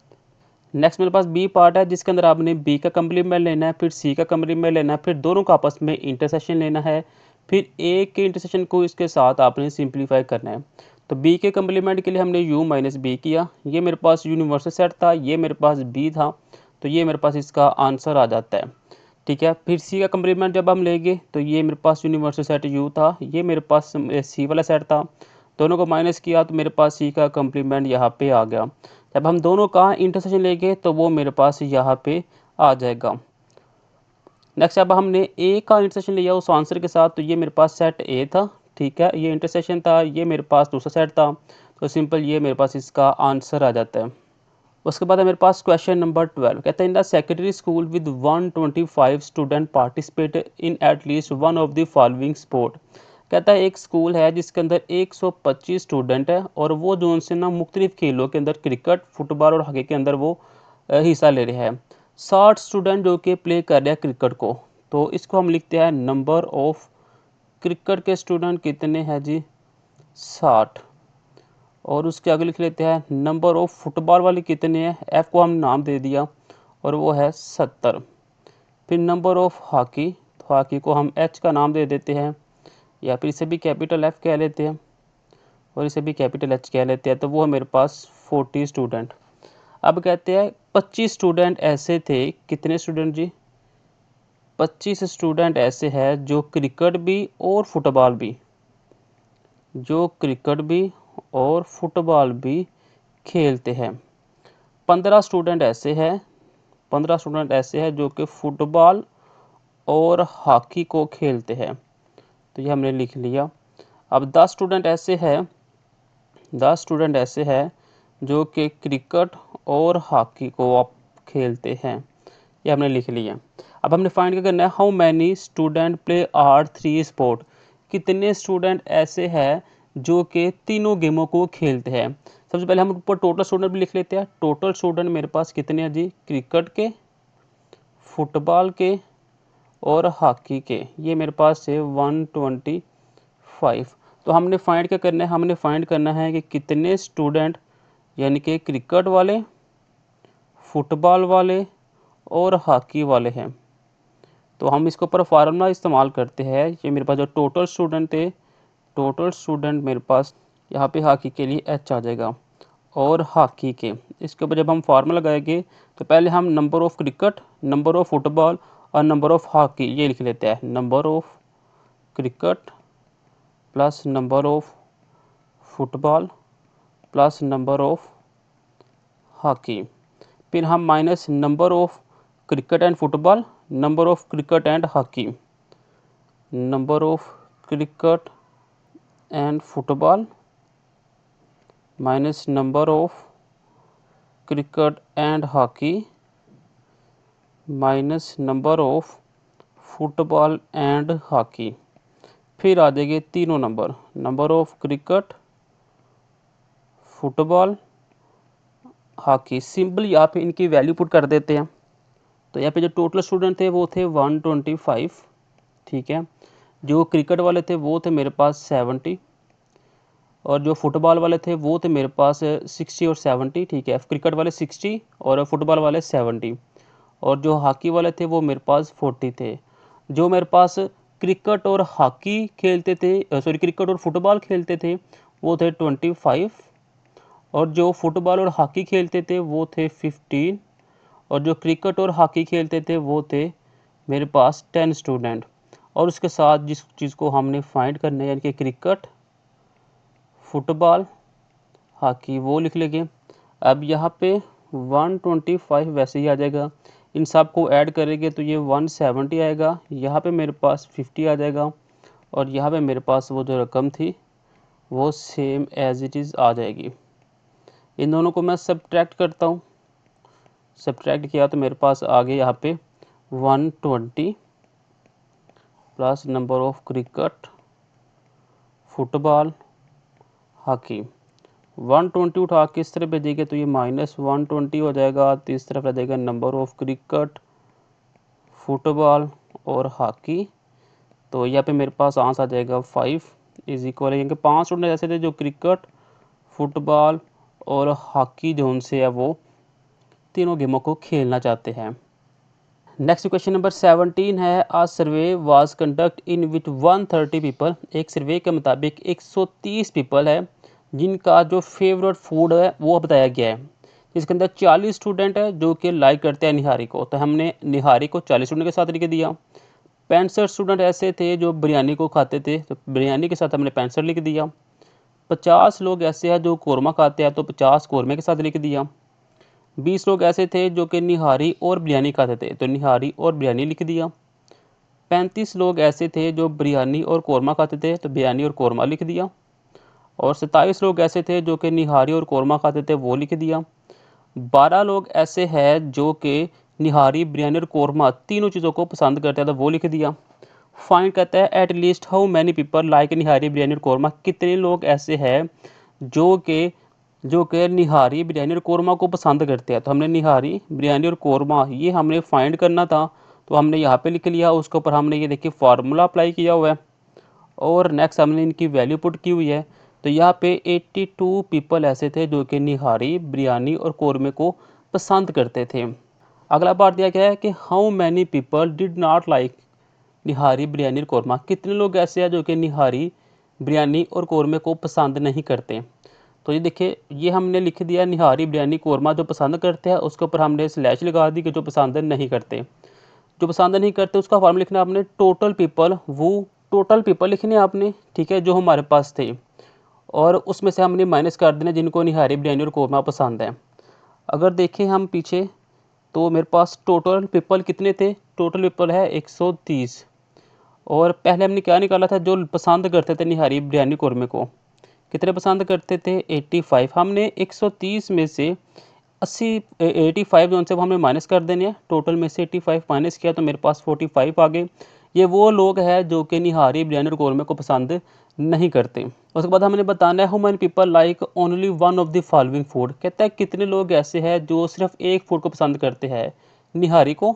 नेक्स्ट मेरे पास बी पार्ट है जिसके अंदर आपने बी का कंप्लीमेंट लेना है, फिर सी का कंप्लीमेंट लेना है, फिर दोनों का आपस में इंटरसेक्शन लेना है, फिर ए के इंटरसेक्शन को इसके साथ आपने सिंप्लीफाई करना है। तो बी के कंप्लीमेंट के लिए हमने यू माइनस बी किया। ये मेरे पास यूनिवर्सल सेट था, ये मेरे पास बी था, तो ये मेरे पास इसका आंसर आ जाता है। ठीक है, फिर सी का कंप्लीमेंट जब हम लेंगे तो ये मेरे पास यूनिवर्सल सेट यू था, ये मेरे पास सी वाला सेट था, दोनों को माइनस किया तो मेरे पास सी का कंप्लीमेंट यहाँ पे आ गया। जब हम दोनों का इंटरसेक्शन लेंगे तो वो मेरे पास यहाँ पे आ जाएगा। नेक्स्ट अब हमने ए का इंटरसेक्शन लिया उस आंसर के साथ, तो ये मेरे पास सेट ए था। ठीक है, ये इंटरसेक्शन था, ये मेरे पास दूसरा सेट था, तो सिंपल ये मेरे पास इसका आंसर आ जाता है। उसके बाद है मेरे पास क्वेश्चन नंबर 12, कहते हैं in the secondary school with 125 student participate in at least one of the following sport. कहता है एक स्कूल है जिसके अंदर 125 स्टूडेंट है और वो जो उनसे ना मुख्तलिफ खेलों के अंदर क्रिकेट, फुटबॉल और हॉकी के अंदर वो हिस्सा ले रहे हैं। 60 स्टूडेंट जो कि प्ले कर रहे हैं क्रिकेट को, तो इसको हम लिखते हैं नंबर ऑफ क्रिकेट के स्टूडेंट कितने हैं जी, 60। और उसके आगे लिख लेते हैं नंबर ऑफ फुटबॉल वाले कितने हैं, एफ को हम नाम दे दिया और वो है 70। फिर नंबर ऑफ हॉकी, तो हॉकी को हम एच का नाम दे देते हैं या फिर इसे भी कैपिटल एफ कह लेते हैं और इसे भी कैपिटल एच कह लेते हैं, तो वो है मेरे पास 40 स्टूडेंट। अब कहते हैं 25 स्टूडेंट ऐसे थे, कितने स्टूडेंट जी, 25 स्टूडेंट ऐसे हैं जो क्रिकेट भी और फुटबॉल भी, जो क्रिकेट भी और फुटबॉल भी खेलते हैं। 15 स्टूडेंट ऐसे हैं, 15 स्टूडेंट ऐसे हैं जो कि फुटबॉल और हॉकी को खेलते हैं, तो ये हमने लिख लिया। अब 10 स्टूडेंट ऐसे हैं, 10 स्टूडेंट ऐसे हैं जो कि क्रिकेट और हॉकी को आप खेलते हैं, ये हमने लिख लिया। अब हमने फाइंड क्या करना है, how many student play are 3 sport, कितने स्टूडेंट ऐसे हैं जो कि तीनों गेमों को खेलते हैं। सबसे पहले हम ऊपर टोटल स्टूडेंट भी लिख लेते हैं। टोटल स्टूडेंट मेरे पास कितने हैं जी, क्रिकेट के, फुटबॉल के और हॉकी के, ये मेरे पास है 125। तो हमने फाइंड क्या करना है, हमने फाइंड करना है कि कितने स्टूडेंट यानी कि क्रिकेट वाले, फुटबॉल वाले और हॉकी वाले हैं। तो हम इसके ऊपर फार्मूला इस्तेमाल करते हैं। ये मेरे पास जो टोटल स्टूडेंट थे, टोटल स्टूडेंट मेरे पास यहाँ पे हॉकी के लिए एच आ जाएगा और हॉकी के, इसके ऊपर जब हम फार्मूला लगाएंगे तो पहले हम number of cricket, number of football और नंबर ऑफ हॉकी ये लिख लेते हैं। Number of cricket plus number of football plus number of hockey, फिर हम minus number of cricket and football, number of cricket and hockey, number of cricket and football minus number of cricket and hockey minus number of football and hockey, फिर आ जाएंगे तीनों number, number of cricket, football, hockey. Simple यहाँ पे इनकी वैल्यू पुट कर देते हैं। तो यहाँ पे जो टोटल स्टूडेंट थे वो थे 125, ठीक है। जो क्रिकेट वाले थे वो थे मेरे पास 70 और जो फुटबॉल वाले थे वो थे मेरे पास 60 और 70, ठीक है। क्रिकेट वाले 60 और फुटबॉल वाले 70 और जो हॉकी वाले थे वो मेरे पास 40 थे। जो मेरे पास क्रिकेट और हॉकी खेलते थे, सॉरी क्रिकेट और फुटबॉल खेलते थे वो थे 25 और जो फुटबॉल और हॉकी खेलते थे वो थे 15 और जो क्रिकेट और हॉकी खेलते थे वो थे मेरे पास 10 स्टूडेंट। और उसके साथ जिस चीज़ को हमने फाइंड करना है यानी कि क्रिकेट, फुटबॉल, हॉकी वो लिख लेंगे। अब यहाँ पे 125 वैसे ही आ जाएगा, इन सब को ऐड करेंगे तो ये 170 आएगा, यहाँ पे मेरे पास 50 आ जाएगा और यहाँ पे मेरे पास वो जो रकम थी वो सेम एज इट इज़ आ जाएगी। इन दोनों को मैं सब्ट्रैक्ट करता हूँ, सब्ट्रैक्ट किया तो मेरे पास आ गया यहाँ पे 120 plus number of cricket, football, hockey. 120 उठा के इस तरफ भेजेंगे तो ये माइनस 120 हो जाएगा, तो इस तरफ आ जाएगा नंबर ऑफ क्रिकेट, फुटबॉल और हॉकी। तो यहाँ पे मेरे पास आंसर आ जाएगा 5 इज इक्वल, क्योंकि 5 स्टूडेंट ऐसे थे जो क्रिकेट, फुटबॉल और हॉकी जो उनसे है वो तीनों गेमों को खेलना चाहते हैं। नेक्स्ट क्वेश्चन नंबर 17 है, a survey was conduct in which 130 people, एक सर्वे के मुताबिक 130 पीपल है जिनका जो फेवरेट फूड है वो बताया गया है। इसके अंदर 40 स्टूडेंट है जो कि लाइक करते हैं निहारी को, तो हमने निहारी को 40 स्टूडेंट के साथ लिख दिया। 65 स्टूडेंट ऐसे थे जो बिरयानी को खाते थे, तो बिरयानी के साथ हमने 65 लिख दिया। 50 लोग ऐसे हैं जो कौरमा खाते हैं, तो 50 कौरमे के साथ लिख दिया। 20 लोग ऐसे थे जो कि निहारी और बिरयानी खाते थे, तो निहारी और बिरयानी लिख दिया। 35 लोग ऐसे थे जो बिरयानी और कौरमा खाते थे, तो बिरयानी और कौरमा लिख दिया। और 27 लोग ऐसे थे जो कि निहारी और कौरमा खाते थे, वो लिख दिया। 12 लोग ऐसे हैं जो कि निहारी, बिरयानी और कौरमा तीनों चीज़ों को पसंद करते हैं, तो वो लिख दिया। फाइंड कहता है at least how many people like nihari, biryani और कौरमा, कितने लोग ऐसे हैं जो कि निहारी, बिरयानी और कौरमा को पसंद करते हैं। तो हमने निहारी, बिरयानी और कौरमा ये हमने फाइंड करना था, तो हमने यहाँ पे लिख लिया। उसके ऊपर हमने ये देखिए फार्मूला अप्लाई किया हुआ है और नेक्स्ट हमने इनकी वैल्यू पुट की हुई है। तो यहाँ पे 82 पीपल ऐसे थे जो कि निहारी, बिरयानी और कौरमे को पसंद करते थे। अगला पार्ट दिया गया है कि how many people did not like nihari, biryani और कौरमा, कितने लोग ऐसे हैं जो कि निहारी, बिरयानी और कौरमे को पसंद नहीं करते। तो ये देखिए, ये हमने लिख दिया निहारी, बिरयानी, कौरमा जो पसंद करते हैं, उसके ऊपर हमने स्लैश लगा दी कि जो पसंद नहीं करते। जो पसंद नहीं करते उसका फॉर्मूला लिखना है आपने टोटल पीपल, वो टोटल पीपल लिखने हैं आपने, ठीक है, जो हमारे पास थे, और उसमें से हमने माइनस कर देना जिनको निहारी, बिरयानी और कौरमा पसंद है। अगर देखें हम पीछे तो मेरे पास टोटल पीपल कितने थे, टोटल पीपल है 130, और पहले हमने क्या निकाला था, जो पसंद करते थे निहारी, बिरयानी, कौरमे को, कितने पसंद करते थे 85। हमने 130 में से 85 जो उनसे वो हमने माइनस कर देने हैं, टोटल में से 85 माइनस किया तो मेरे पास 45 आ गए। ये वो लोग हैं जो कि निहारी, बिरयानी और कौरमे को पसंद नहीं करते। उसके बाद हमने बताना है how many people like only one of the following food, कहता है कितने लोग ऐसे हैं जो सिर्फ एक फूड को पसंद करते हैं, निहारी को,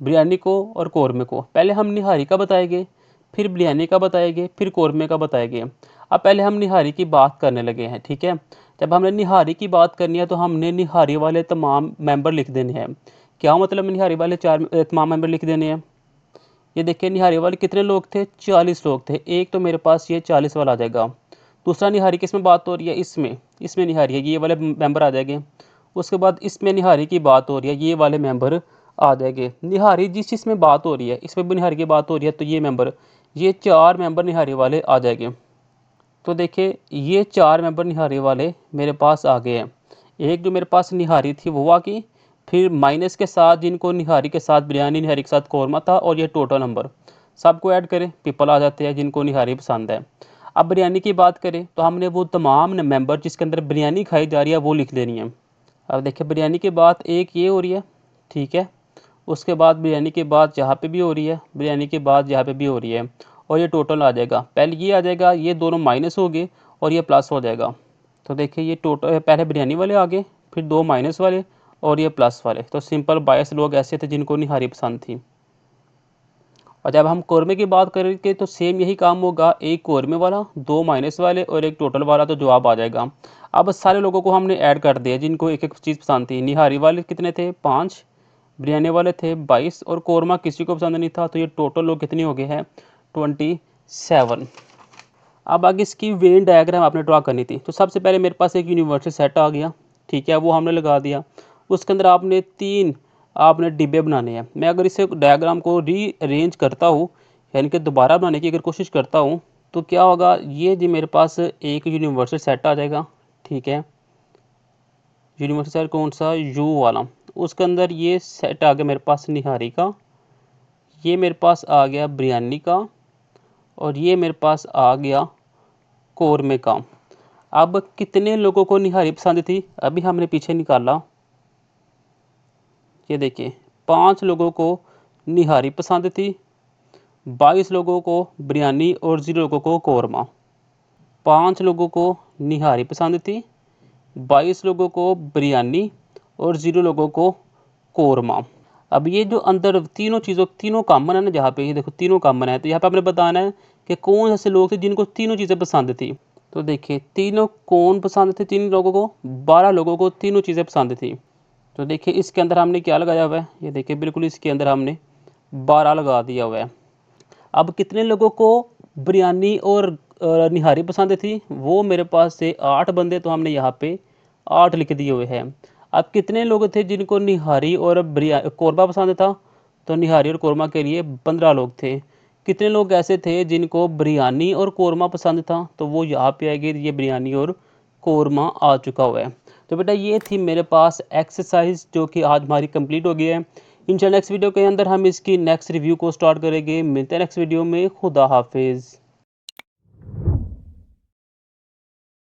बिरयानी को और कौरमे को। पहले हम निहारी का बताएंगे, फिर बिरयानी का बताएंगे, फिर कौरमे का बताएंगे। अब पहले हम निहारी की बात करने लगे हैं, ठीक है। जब हमने निहारी की बात करनी है तो हमने निहारी वाले तमाम मेंबर लिख देने हैं। क्या मतलब निहारी वाले तमाम मेंबर लिख देने हैं। ये देखिए, निहारी वाले कितने लोग थे, 40 लोग थे। एक तो मेरे पास ये 40 वाला आ जाएगा। दूसरा निहारी किस में बात हो रही है, इसमें इसमें निहारी है, ये वाले मेंबर आ जाएंगे। उसके बाद इसमें निहारी की बात हो रही है, ये वाले मेंबर आ जाएंगे। निहारी जिस चीज़ में बात हो रही है, इसमें भी निहारी की बात हो रही है, तो ये मेंबर, ये 4 मेंबर निहारी वाले आ जाएंगे। तो देखिए, ये 4 मेंबर निहारी वाले मेरे पास आ गए हैं। एक जो मेरे पास निहारी थी वो आ गई, फिर माइनस के साथ जिनको निहारी के साथ बिरयानी, निहारी के साथ कौरमा था, और ये टोटल नंबर सबको ऐड करें, पीपल आ जाते हैं जिनको निहारी पसंद है। अब बिरयानी की बात करें तो हमने वो तमाम मेंबर जिसके अंदर बिरयानी खाई जा रही है वो लिख देनी है। अब देखिए, बिरयानी के बाद एक ये हो रही है, ठीक है, उसके बाद बिरयानी के बाद यहाँ पे भी हो रही है, बिरयानी के बाद यहाँ पे भी हो रही है, और ये टोटल आ जाएगा। पहले ये आ जाएगा, ये दोनों माइनस हो गए और ये प्लस हो जाएगा। तो देखिए, ये टोटल पहले बिरयानी वाले आ गए, फिर 2 माइनस वाले और ये प्लस वाले। तो सिंपल 22 लोग ऐसे थे जिनको निहारी पसंद थी। और जब हम कौरमे की बात करेंगे तो सेम यही काम होगा, एक कौरमे वाला, 2 माइनस वाले और एक टोटल वाला, तो जवाब आ जाएगा। अब सारे लोगों को हमने ऐड कर दिया जिनको एक एक चीज़ पसंद थी। निहारी वाले कितने थे, 5, बिरयानी वाले थे 22, और कौरमा किसी को पसंद नहीं था, तो ये टोटल लोग कितने हो गए हैं, 27। अब आगे इसकी वेन डायग्राम आपने ड्रा करनी थी। तो सबसे पहले मेरे पास एक यूनिवर्सल सेट आ गया, ठीक है, वो हमने लगा दिया। उसके अंदर आपने 3 आपने डिब्बे बनाने हैं। मैं अगर इसे डायग्राम को रीअरेंज करता हूँ, यानी कि दोबारा बनाने की अगर कोशिश करता हूँ, तो क्या होगा, ये जी मेरे पास एक यूनिवर्सल सेट आ जाएगा, ठीक है। यूनिवर्सल सेट कौन सा, यू वाला। उसके अंदर ये सेट आ गया मेरे पास निहारी का, ये मेरे पास आ गया बिरयानी का, और ये मेरे पास आ गया कौरमे का। अब कितने लोगों को निहारी पसंद थी, अभी हमने पीछे निकाला, ये देखिए, 5 लोगों को निहारी पसंद थी, 22 लोगों को बिरयानी और 0 लोगों को कौरमा। 5 लोगों को निहारी पसंद थी, 22 लोगों को बिरयानी और 0 लोगों को कौरमा। अब ये जो अंदर तीनों चीज़ों, तीनों कॉमन है ना, जहाँ पे ये देखो तीनों कॉमन है, तो यहाँ पे आपने बताना है कि कौन ऐसे लोग थे जिनको तीनों चीज़ें पसंद थी। तो देखिए, तीनों कौन पसंद थे, 3 लोगों को, 12 लोगों को तीनों चीज़ें पसंद थी। तो देखिए, इसके अंदर हमने क्या लगाया हुआ है, ये देखिए बिल्कुल इसके अंदर हमने 12 लगा दिया हुआ है। अब कितने लोगों को बिरयानी और निहारी पसंद थी, वो मेरे पास से 8 बंदे, तो हमने यहाँ पे 8 लिख दिए हुए हैं। अब कितने लोग थे जिनको निहारी और कौरमा पसंद था, तो निहारी और कौरमा के लिए 15 लोग थे। कितने लोग ऐसे थे जिनको बिरयानी और कौरमा पसंद था, तो वो यहाँ पे आएगी, ये बिरयानी और कौरमा आ चुका हुआ है। तो बेटा ये थी मेरे पास एक्सरसाइज जो कि आज हमारी कंप्लीट हो गई है। इंशाल्लाह नेक्स्ट वीडियो के अंदर हम इसकी नेक्स्ट रिव्यू को स्टार्ट करेंगे। मिलते हैं नेक्स्ट वीडियो में। खुदा हाफिज़।